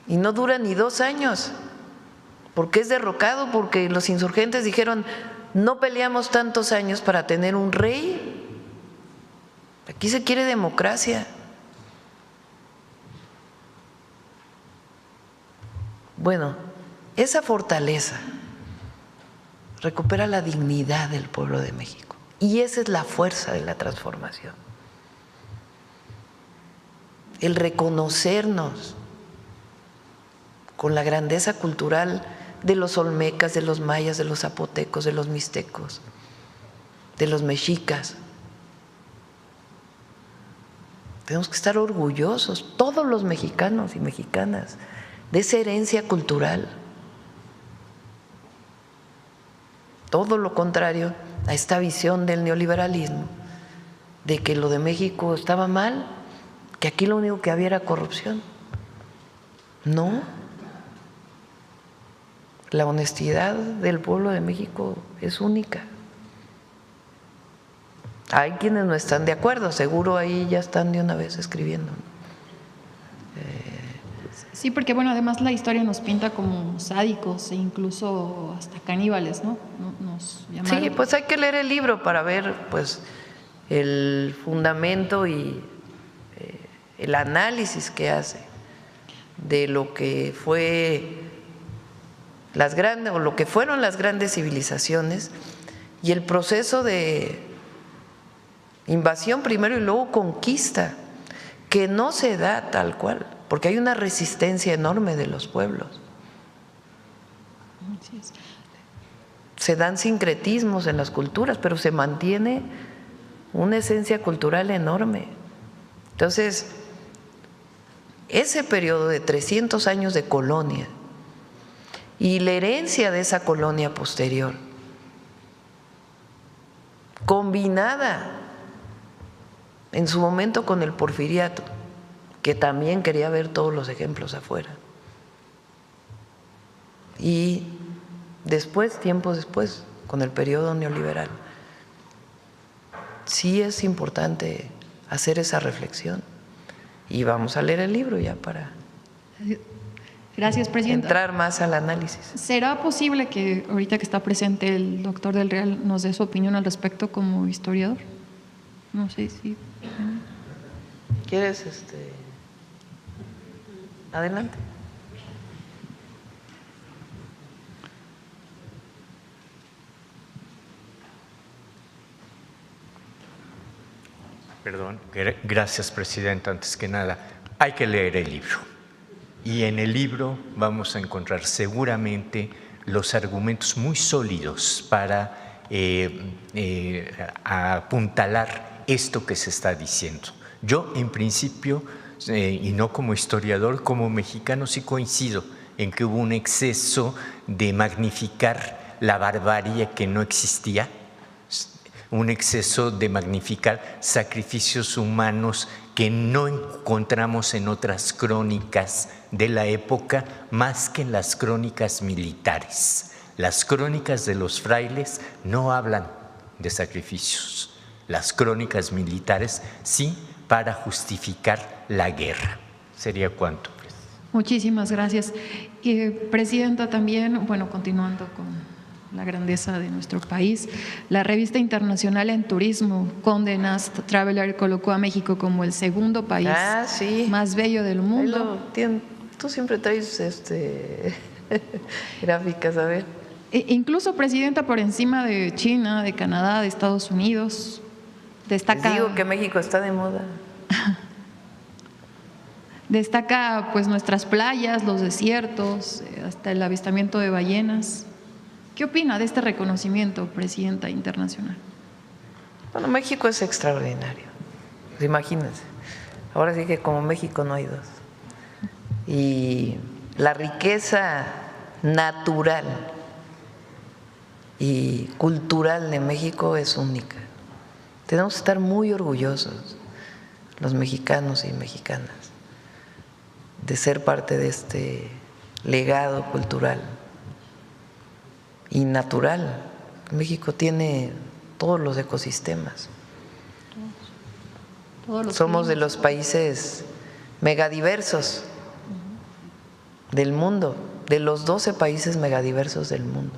y no dura ni 2 años, porque es derrocado, porque los insurgentes dijeron: no peleamos tantos años para tener un rey. Aquí se quiere democracia. Bueno, esa fortaleza recupera la dignidad del pueblo de México, y esa es la fuerza de la transformación. El reconocernos con la grandeza cultural de los olmecas, de los mayas, de los zapotecos, de los mixtecos, de los mexicas. Tenemos que estar orgullosos, todos los mexicanos y mexicanas, de esa herencia cultural. Todo lo contrario a esta visión del neoliberalismo, de que lo de México estaba mal, que aquí lo único que había era corrupción. No. La honestidad del pueblo de México es única. Hay quienes no están de acuerdo, seguro ahí ya están de una vez escribiendo. Sí, porque bueno, además la historia nos pinta como sádicos e incluso hasta caníbales, ¿no? Nos llamaron. Sí, pues hay que leer el libro para ver pues el fundamento y el análisis que hace de lo que fue las grandes o lo que fueron las grandes civilizaciones y el proceso de invasión primero y luego conquista, que no se da tal cual, porque hay una resistencia enorme de los pueblos. Se dan sincretismos en las culturas, pero se mantiene una esencia cultural enorme. Entonces, ese periodo de 300 años de colonia y la herencia de esa colonia posterior, combinada en su momento con el porfiriato, que también quería ver todos los ejemplos afuera, y después, tiempo después, con el periodo neoliberal, sí es importante hacer esa reflexión. Y vamos a leer el libro ya para Gracias, presidenta. Entrar más al análisis. ¿Será posible que ahorita que está presente el doctor Del Real nos dé su opinión al respecto como historiador? No sé si… ¿Quieres adelante? Perdón, gracias, presidenta. Antes que nada, hay que leer el libro. Y en el libro vamos a encontrar seguramente los argumentos muy sólidos para apuntalar esto que se está diciendo. Yo, en principio, y no como historiador, como mexicano, sí coincido en que hubo un exceso de magnificar la barbarie que no existía, un exceso de magnificar sacrificios humanos que no encontramos en otras crónicas de la época más que en las crónicas militares. Las crónicas de los frailes no hablan de sacrificios, las crónicas militares sí, para justificar la guerra. ¿Sería cuánto? Pues? Muchísimas gracias. Presidenta, también, bueno, continuando con la grandeza de nuestro país, la revista internacional en turismo, Condé Nast Traveler, colocó a México como el segundo país más bello del mundo. Tú siempre traes gráficas, a ver. Incluso, presidenta, por encima de China, de Canadá, de Estados Unidos. Destaca, les digo que México está de moda. Destaca pues nuestras playas, los desiertos, hasta el avistamiento de ballenas. ¿Qué opina de este reconocimiento, presidenta internacional? Bueno, México es extraordinario. Imagínense. Ahora sí que como México no hay dos. Y la riqueza natural y cultural de México es única. Tenemos que estar muy orgullosos, los mexicanos y mexicanas, de ser parte de este legado cultural y natural. México tiene todos los ecosistemas. Somos de los países megadiversos del mundo, de los 12 países megadiversos del mundo.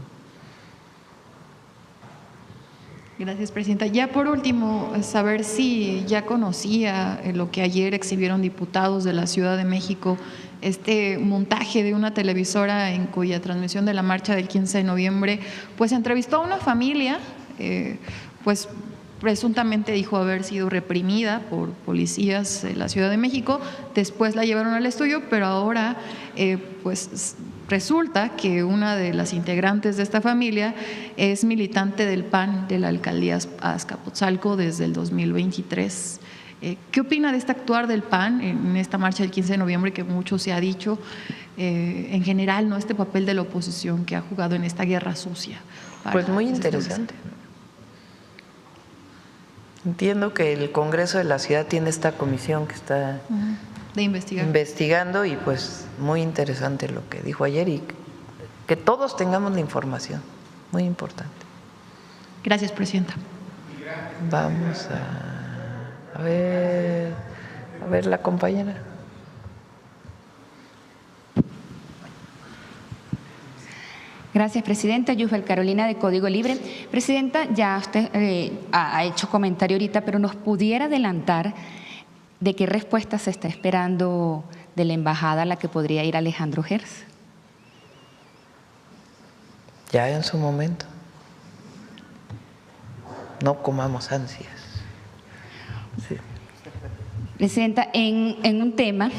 Gracias, presidenta. Ya por último, saber si ya conocía lo que ayer exhibieron diputados de la Ciudad de México, este montaje de una televisora en cuya transmisión de la marcha del 15 de noviembre, pues entrevistó a una familia, pues presuntamente dijo haber sido reprimida por policías de la Ciudad de México, después la llevaron al estudio, pero ahora pues resulta que una de las integrantes de esta familia es militante del PAN de la alcaldía Azcapotzalco desde el 2023. ¿Qué opina de este actuar del PAN en esta marcha del 15 de noviembre que mucho se ha dicho? En general, ¿no?, este papel de la oposición que ha jugado en esta guerra sucia. Pues muy interesante. Entiendo que el Congreso de la Ciudad tiene esta comisión que está de investigando y pues muy interesante lo que dijo ayer y que todos tengamos la información, muy importante. Gracias, Presidenta. Vamos a ver la compañera. Gracias, Presidenta. Yusbel Carolina, de Código Libre. Presidenta, ya usted ha hecho comentario ahorita, pero ¿nos pudiera adelantar de qué respuesta se está esperando de la embajada a la que podría ir Alejandro Hertz? Ya en su momento. No comamos ansias. Sí. Presidenta, en un tema…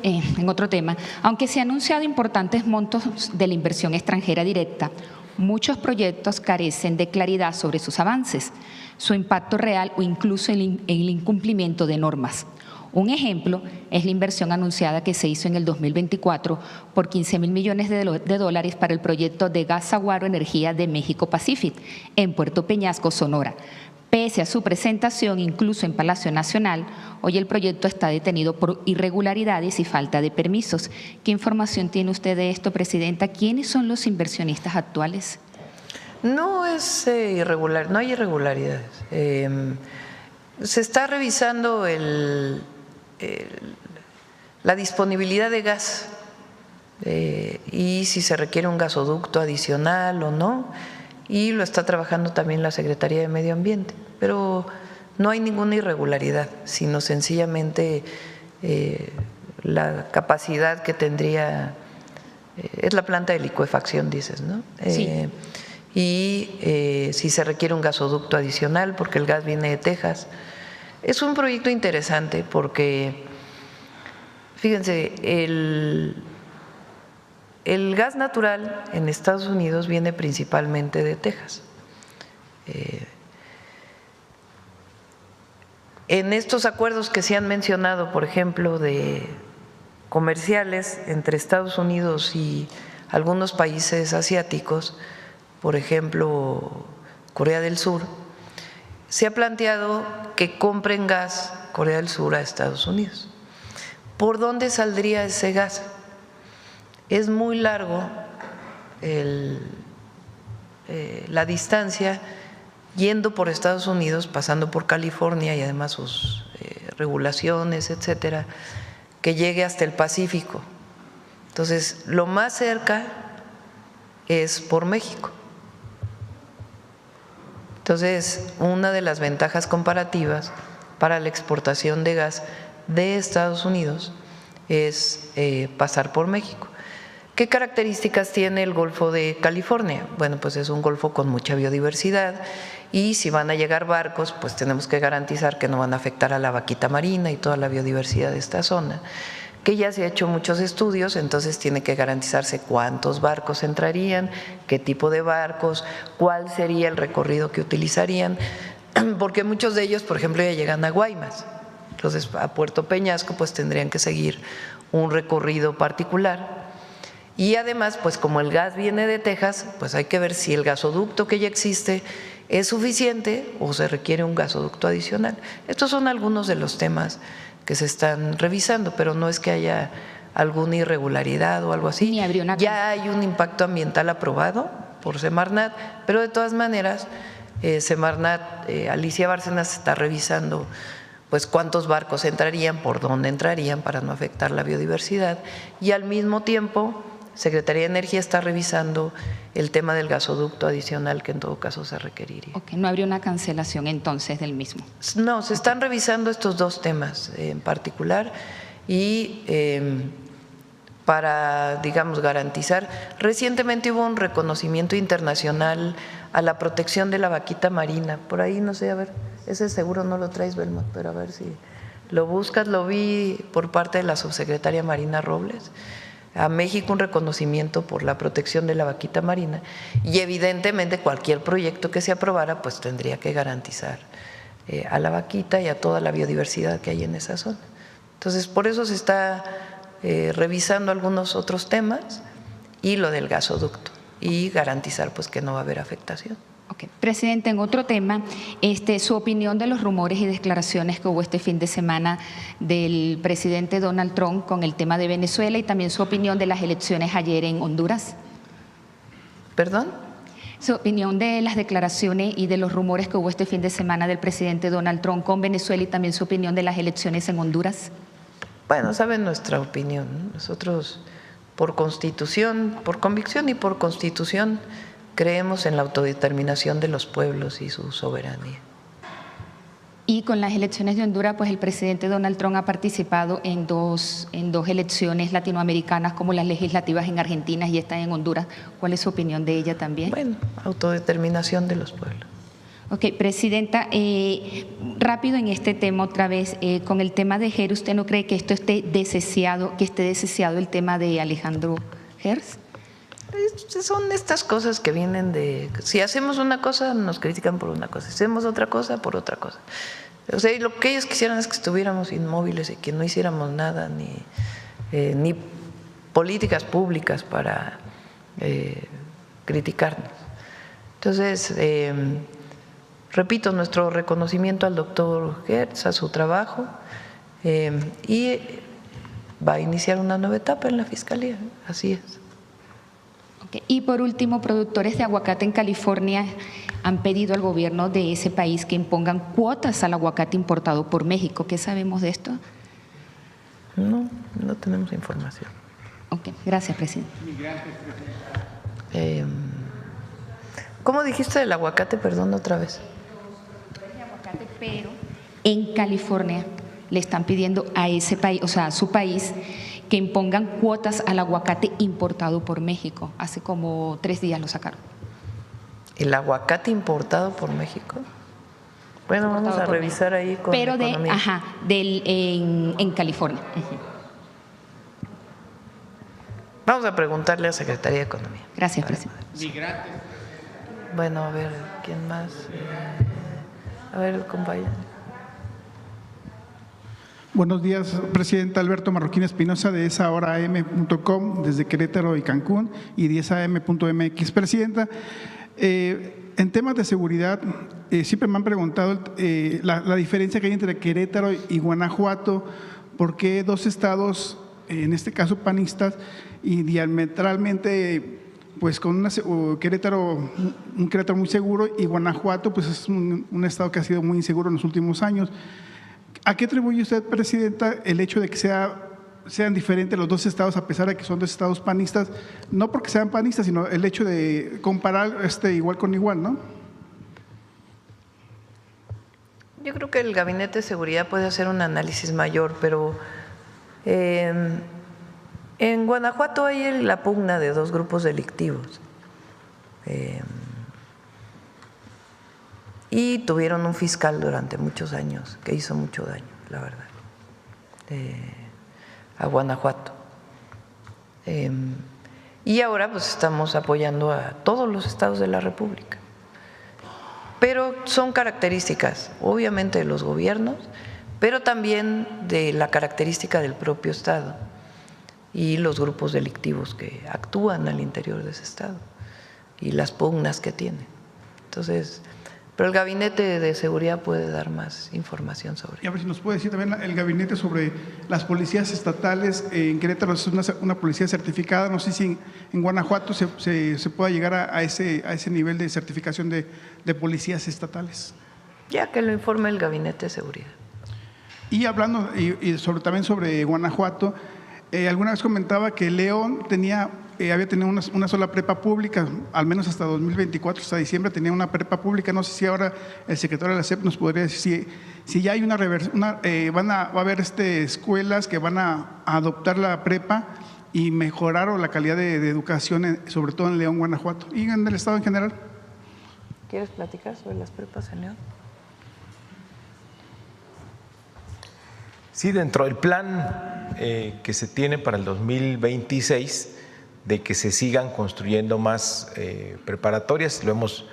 en otro tema, aunque se han anunciado importantes montos de la inversión extranjera directa, muchos proyectos carecen de claridad sobre sus avances, su impacto real o incluso el incumplimiento de normas. Un ejemplo es la inversión anunciada que se hizo en el 2024 por 15.000 millones de dólares para el proyecto de Gas Saguaro Energía de México Pacific en Puerto Peñasco, Sonora. Pese a su presentación, incluso en Palacio Nacional, hoy el proyecto está detenido por irregularidades y falta de permisos. ¿Qué información tiene usted de esto, Presidenta? ¿Quiénes son los inversionistas actuales? No es irregular, no hay irregularidades. Se está revisando la disponibilidad de gas y si se requiere un gasoducto adicional o no. Y lo está trabajando también la Secretaría de Medio Ambiente, pero no hay ninguna irregularidad, sino sencillamente la capacidad que tendría, es la planta de licuefacción, dices, ¿no? Sí. Y si se requiere un gasoducto adicional, porque el gas viene de Texas. Es un proyecto interesante porque, fíjense, el gas natural en Estados Unidos viene principalmente de Texas. En estos acuerdos que se han mencionado, por ejemplo, de comerciales entre Estados Unidos y algunos países asiáticos, por ejemplo, Corea del Sur, se ha planteado que compren gas Corea del Sur a Estados Unidos. ¿Por dónde saldría ese gas? Es muy largo la distancia yendo por Estados Unidos, pasando por California y además sus regulaciones, etcétera, que llegue hasta el Pacífico. Entonces, lo más cerca es por México. Entonces, una de las ventajas comparativas para la exportación de gas de Estados Unidos es pasar por México. ¿Qué características tiene el Golfo de California? Bueno, pues es un golfo con mucha biodiversidad y si van a llegar barcos, pues tenemos que garantizar que no van a afectar a la vaquita marina y toda la biodiversidad de esta zona, que ya se ha hecho muchos estudios, entonces tiene que garantizarse cuántos barcos entrarían, qué tipo de barcos, cuál sería el recorrido que utilizarían, porque muchos de ellos, por ejemplo, ya llegan a Guaymas, entonces a Puerto Peñasco pues tendrían que seguir un recorrido particular. Y además, pues como el gas viene de Texas, pues hay que ver si el gasoducto que ya existe es suficiente o se requiere un gasoducto adicional. Estos son algunos de los temas que se están revisando, pero no es que haya alguna irregularidad o algo así. Ya hay un impacto ambiental aprobado por Semarnat, pero de todas maneras, Semarnat, Alicia Bárcenas está revisando pues cuántos barcos entrarían, por dónde entrarían para no afectar la biodiversidad y al mismo tiempo Secretaría de Energía está revisando el tema del gasoducto adicional que en todo caso se requeriría. Ok, no habría una cancelación entonces del mismo. No, se están revisando estos dos temas en particular y para, digamos, garantizar. Recientemente hubo un reconocimiento internacional a la protección de la vaquita marina. Por ahí, no sé, a ver, ese seguro no lo traes, Belmont, pero a ver si lo buscas. Lo vi por parte de la subsecretaria Marina Robles. a México un reconocimiento por la protección de la vaquita marina y evidentemente cualquier proyecto que se aprobara pues tendría que garantizar a la vaquita y a toda la biodiversidad que hay en esa zona. Entonces, por eso se está revisando algunos otros temas y lo del gasoducto y garantizar pues que no va a haber afectación. Okay. Presidente, en otro tema, su opinión de los rumores y declaraciones que hubo este fin de semana del presidente Donald Trump con el tema de Venezuela y también su opinión de las elecciones ayer en Honduras. ¿Perdón? Su opinión de las declaraciones y de los rumores que hubo este fin de semana del presidente Donald Trump con Venezuela y también su opinión de las elecciones en Honduras. Bueno, saben nuestra opinión. Nosotros, por constitución, por convicción y por constitución, creemos en la autodeterminación de los pueblos y su soberanía. Y con las elecciones de Honduras, pues el presidente Donald Trump ha participado en dos elecciones latinoamericanas como las legislativas en Argentina y esta en Honduras. ¿Cuál es su opinión de ella también? Bueno, autodeterminación de los pueblos. Ok, Presidenta, rápido en este tema otra vez, con el tema de Gers, ¿usted no cree que esto esté deseado el tema de Alejandro Gers? Son estas cosas que vienen de… Si hacemos una cosa, nos critican por una cosa. Si hacemos otra cosa, por otra cosa. O sea, lo que ellos quisieran es que estuviéramos inmóviles y que no hiciéramos nada, ni políticas públicas para criticarnos. Entonces, repito, nuestro reconocimiento al doctor Gers, a su trabajo, y va a iniciar una nueva etapa en la Fiscalía, así es. Y por último, productores de aguacate en California han pedido al gobierno de ese país que impongan cuotas al aguacate importado por México. ¿Qué sabemos de esto? No tenemos información. Ok, gracias, presidente. ¿Cómo dijiste del aguacate? Perdón, otra vez. Pero en California le están pidiendo a ese país, o sea, a su país, que impongan cuotas al aguacate importado por México. Hace como 3 días lo sacaron. ¿El aguacate importado por México? Bueno, vamos a revisar ahí con Economía. En California. Vamos a preguntarle a Secretaría de Economía. Gracias, presidente. Bueno, a ver, ¿quién más? A ver, compañero. Buenos días, presidenta. Alberto Marroquín Espinosa de esahorAM.com desde Querétaro y Cancún y 10am.mx. Presidenta, en temas de seguridad, siempre me han preguntado la diferencia que hay entre Querétaro y Guanajuato, por qué 2 estados, en este caso panistas, y diametralmente, pues con un Querétaro muy seguro y Guanajuato, pues es un estado que ha sido muy inseguro en los últimos años. ¿A qué atribuye usted, presidenta, el hecho de que sean diferentes los 2 estados, a pesar de que son 2 estados panistas? No porque sean panistas, sino el hecho de comparar igual con igual, ¿no? Yo creo que el Gabinete de Seguridad puede hacer un análisis mayor, pero en Guanajuato hay la pugna de 2 grupos delictivos. Y tuvieron un fiscal durante muchos años que hizo mucho daño, la verdad, a Guanajuato. Y ahora pues estamos apoyando a todos los estados de la República. Pero son características, obviamente, de los gobiernos, pero también de la característica del propio estado y los grupos delictivos que actúan al interior de ese estado y las pugnas que tienen. Entonces… Pero el Gabinete de Seguridad puede dar más información sobre eso. Y a ver si nos puede decir también el Gabinete sobre las policías estatales. En Querétaro es una policía certificada. No sé si en Guanajuato se pueda llegar a ese nivel de certificación de policías estatales. Ya que lo informe el Gabinete de Seguridad. Y hablando también sobre Guanajuato, alguna vez comentaba que León había tenido una sola prepa pública, al menos hasta 2024, hasta diciembre tenía una prepa pública. No sé si ahora el secretario de la SEP nos podría decir si ya hay va a haber escuelas que van a adoptar la prepa y mejorar la calidad de educación, sobre todo en León, Guanajuato y en el estado en general. ¿Quieres platicar sobre las prepas en León? Sí, dentro del plan que se tiene para el 2026, de que se sigan construyendo más preparatorias, lo hemos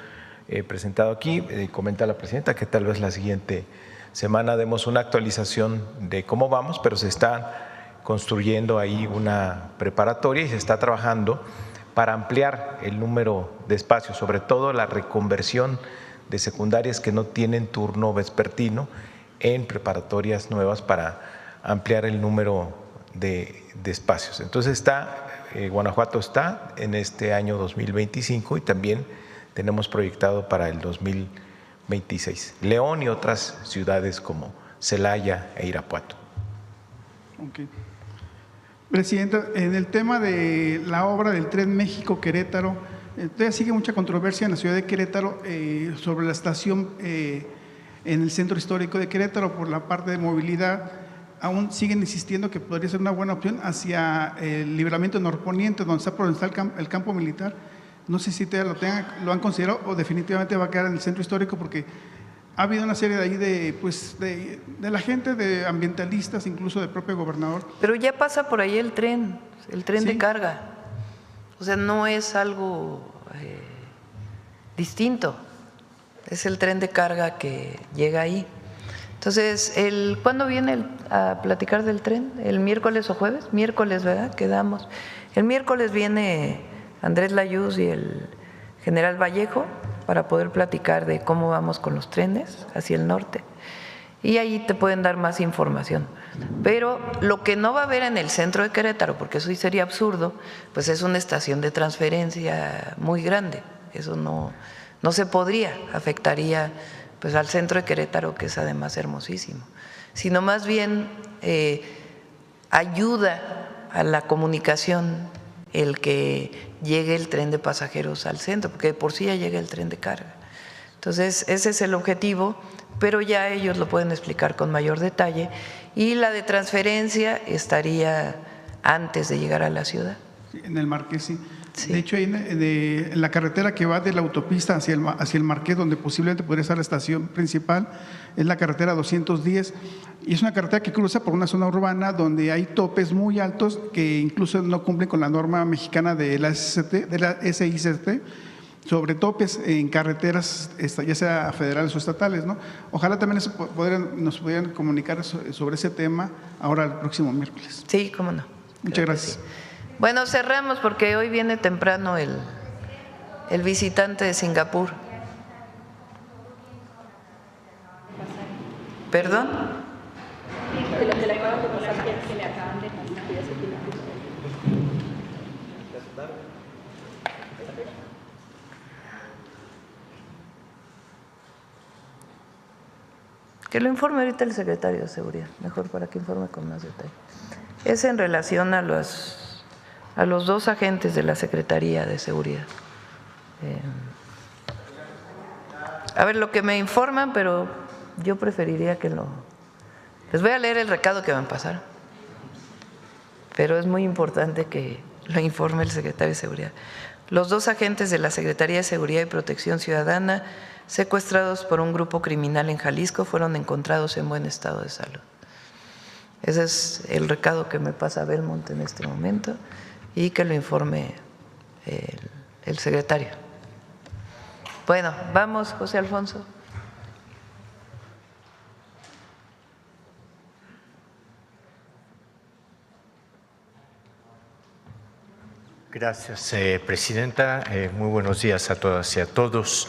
presentado aquí, comenta la presidenta que tal vez la siguiente semana demos una actualización de cómo vamos, pero se está construyendo ahí una preparatoria y se está trabajando para ampliar el número de espacios, sobre todo la reconversión de secundarias que no tienen turno vespertino en preparatorias nuevas para ampliar el número de espacios. Entonces Guanajuato está en este año 2025 y también tenemos proyectado para el 2026. León y otras ciudades como Celaya e Irapuato. Okay. Presidenta, en el tema de la obra del Tren México-Querétaro, todavía sigue mucha controversia en la ciudad de Querétaro sobre la estación en el centro histórico de Querétaro por la parte de movilidad. Aún siguen insistiendo que podría ser una buena opción hacia el libramiento norponiente, donde está el campo militar. No sé si todavía lo han considerado o definitivamente va a quedar en el centro histórico, porque ha habido una serie de ahí de la gente, de ambientalistas, incluso del propio gobernador. Pero ya pasa por ahí el tren ¿Sí? de carga. O sea, no es algo distinto. Es el tren de carga que llega ahí. Entonces, ¿cuándo viene a platicar del tren? ¿El miércoles o jueves? Miércoles, ¿verdad? Quedamos. El miércoles viene Andrés Layuz y el general Vallejo para poder platicar de cómo vamos con los trenes hacia el norte. Y ahí te pueden dar más información. Pero lo que no va a haber en el centro de Querétaro, porque eso sí sería absurdo, pues es una estación de transferencia muy grande. Eso no se podría, afectaría pues al centro de Querétaro, que es además hermosísimo, sino más bien ayuda a la comunicación el que llegue el tren de pasajeros al centro, porque de por sí ya llega el tren de carga. Entonces, ese es el objetivo, pero ya ellos lo pueden explicar con mayor detalle, y la de transferencia estaría antes de llegar a la ciudad. En el Marqués, sí. Sí. De hecho, en la carretera que va de la autopista hacia el Marqués, donde posiblemente podría estar la estación principal, es la carretera 210, y es una carretera que cruza por una zona urbana donde hay topes muy altos que incluso no cumplen con la norma mexicana de la SICT, sobre topes en carreteras, ya sea federales o estatales, ¿no? Ojalá también nos pudieran comunicar sobre ese tema ahora el próximo miércoles. Sí, cómo no. Muchas gracias. Sí. Bueno, cerramos porque hoy viene temprano el visitante de Singapur. ¿Perdón? De lo que le acaban de pasar, que le acaban de contar. Que lo informe ahorita el secretario de Seguridad, mejor para que informe con más detalle. Es en relación a los dos agentes de la Secretaría de Seguridad. A ver, lo que me informan, pero yo preferiría que les voy a leer el recado que me pasaron, pero es muy importante que lo informe el secretario de Seguridad. Los dos agentes de la Secretaría de Seguridad y Protección Ciudadana secuestrados por un grupo criminal en Jalisco fueron encontrados en buen estado de salud. Ese es el recado que me pasa Belmont en este momento, y que lo informe el secretario. Bueno, vamos, José Alfonso. Gracias, presidenta. Muy buenos días a todas y a todos.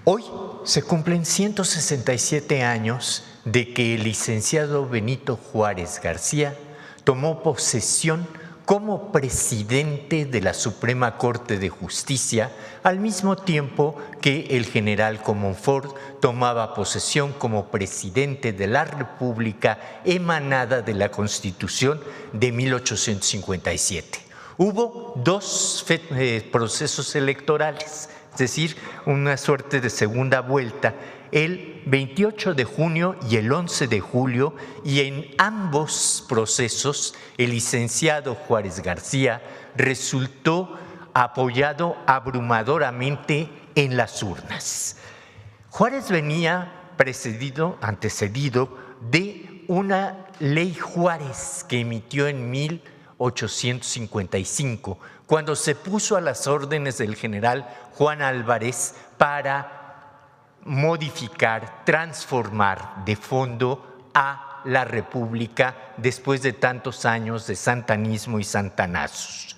Hoy se cumplen 167 años de que el licenciado Benito Juárez García tomó posesión como presidente de la Suprema Corte de Justicia, al mismo tiempo que el general Comonfort tomaba posesión como presidente de la República emanada de la Constitución de 1857. Hubo dos procesos electorales, es decir, una suerte de segunda vuelta, el 28 de junio y el 11 de julio, y en ambos procesos el licenciado Juárez García resultó apoyado abrumadoramente en las urnas. Juárez venía antecedido de una ley Juárez que emitió en 1855, cuando se puso a las órdenes del general Juan Álvarez para modificar, transformar de fondo a la República después de tantos años de santanismo y santanazos.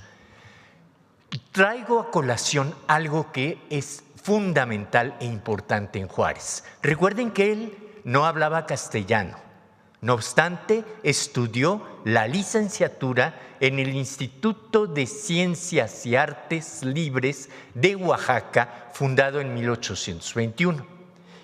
Traigo a colación algo que es fundamental e importante en Juárez. Recuerden que él no hablaba castellano. No obstante, estudió la licenciatura en el Instituto de Ciencias y Artes Libres de Oaxaca, fundado en 1821.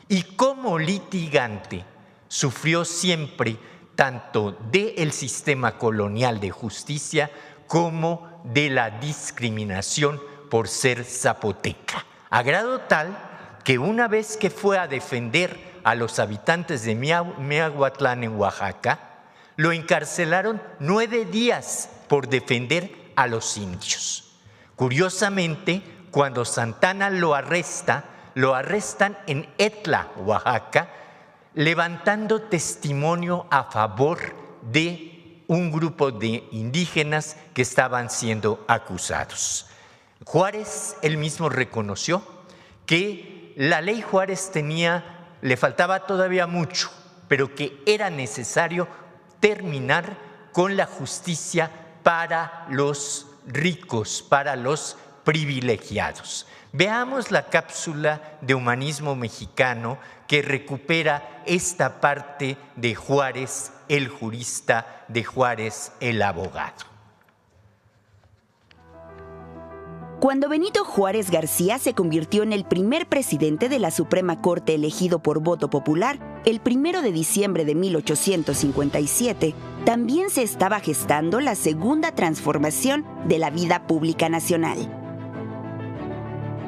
Y como litigante, sufrió siempre tanto del sistema colonial de justicia como de la discriminación por ser zapoteca, a grado tal que una vez que fue a defender a los habitantes de Miahuatlán en Oaxaca, lo encarcelaron 9 días por defender a los indios. Curiosamente, cuando Santana lo arrestan en Etla, Oaxaca, levantando testimonio a favor de un grupo de indígenas que estaban siendo acusados. Juárez él mismo reconoció que la ley Juárez le faltaba todavía mucho, pero que era necesario terminar con la justicia para los ricos, para los privilegiados. Veamos la cápsula de Humanismo Mexicano que recupera esta parte de Juárez, el jurista, de Juárez, el abogado. Cuando Benito Juárez García se convirtió en el primer presidente de la Suprema Corte elegido por voto popular, el 1 de diciembre de 1857, también se estaba gestando la segunda transformación de la vida pública nacional.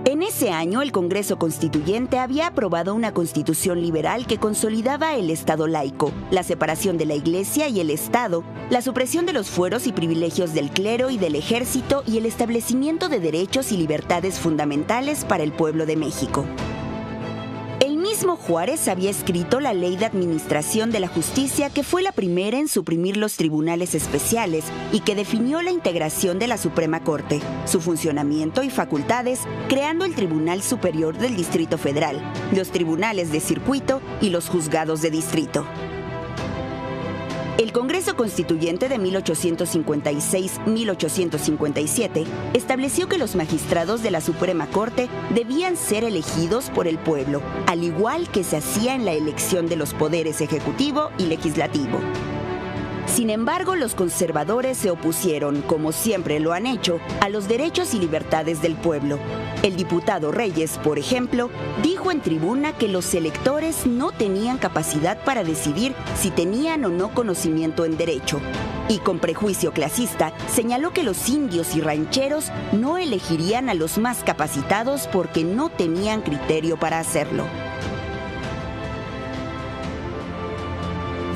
En ese año, el Congreso Constituyente había aprobado una constitución liberal que consolidaba el Estado laico, la separación de la Iglesia y el Estado, la supresión de los fueros y privilegios del clero y del ejército y el establecimiento de derechos y libertades fundamentales para el pueblo de México. El mismo Juárez había escrito la Ley de Administración de la Justicia, que fue la primera en suprimir los tribunales especiales y que definió la integración de la Suprema Corte, su funcionamiento y facultades, creando el Tribunal Superior del Distrito Federal, los tribunales de circuito y los juzgados de distrito. El Congreso Constituyente de 1856-1857 estableció que los magistrados de la Suprema Corte debían ser elegidos por el pueblo, al igual que se hacía en la elección de los poderes ejecutivo y legislativo. Sin embargo, los conservadores se opusieron, como siempre lo han hecho, a los derechos y libertades del pueblo. El diputado Reyes, por ejemplo, dijo en tribuna que los electores no tenían capacidad para decidir si tenían o no conocimiento en derecho. Y con prejuicio clasista, señaló que los indios y rancheros no elegirían a los más capacitados porque no tenían criterio para hacerlo.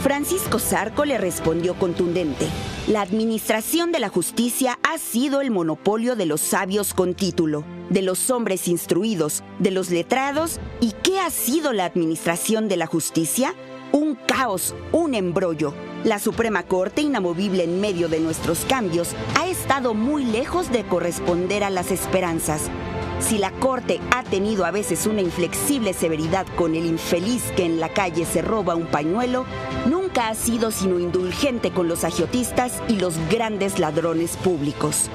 Francisco Zarco le respondió contundente: la administración de la justicia ha sido el monopolio de los sabios con título, de los hombres instruidos, de los letrados. ¿Y qué ha sido la administración de la justicia? Un caos, un embrollo. La Suprema Corte, inamovible en medio de nuestros cambios, ha estado muy lejos de corresponder a las esperanzas. Si la Corte ha tenido a veces una inflexible severidad con el infeliz que en la calle se roba un pañuelo, nunca ha sido sino indulgente con los agiotistas y los grandes ladrones públicos.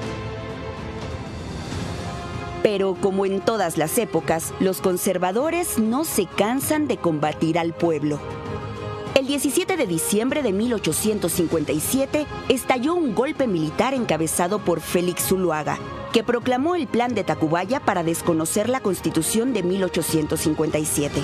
Pero como en todas las épocas, los conservadores no se cansan de combatir al pueblo. El 17 de diciembre de 1857 estalló un golpe militar encabezado por Félix Zuloaga, que proclamó el Plan de Tacubaya para desconocer la Constitución de 1857.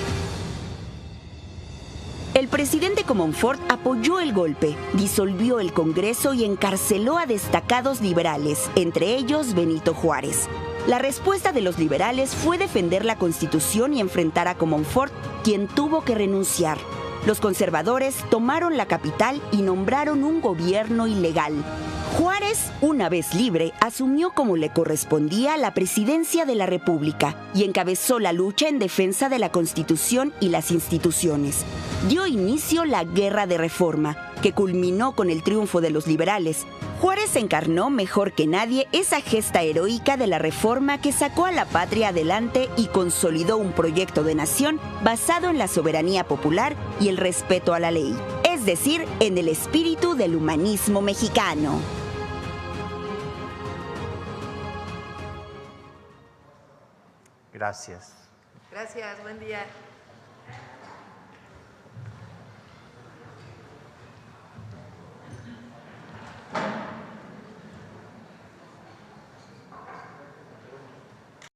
El presidente Comonfort apoyó el golpe, disolvió el Congreso y encarceló a destacados liberales, entre ellos Benito Juárez. La respuesta de los liberales fue defender la Constitución y enfrentar a Comonfort, quien tuvo que renunciar. Los conservadores tomaron la capital y nombraron un gobierno ilegal. Juárez, una vez libre, asumió como le correspondía la presidencia de la República y encabezó la lucha en defensa de la Constitución y las instituciones. Dio inicio la Guerra de Reforma, que culminó con el triunfo de los liberales. Juárez encarnó mejor que nadie esa gesta heroica de la reforma que sacó a la patria adelante y consolidó un proyecto de nación basado en la soberanía popular y el respeto a la ley, es decir, en el espíritu del humanismo mexicano. Gracias. Gracias, buen día.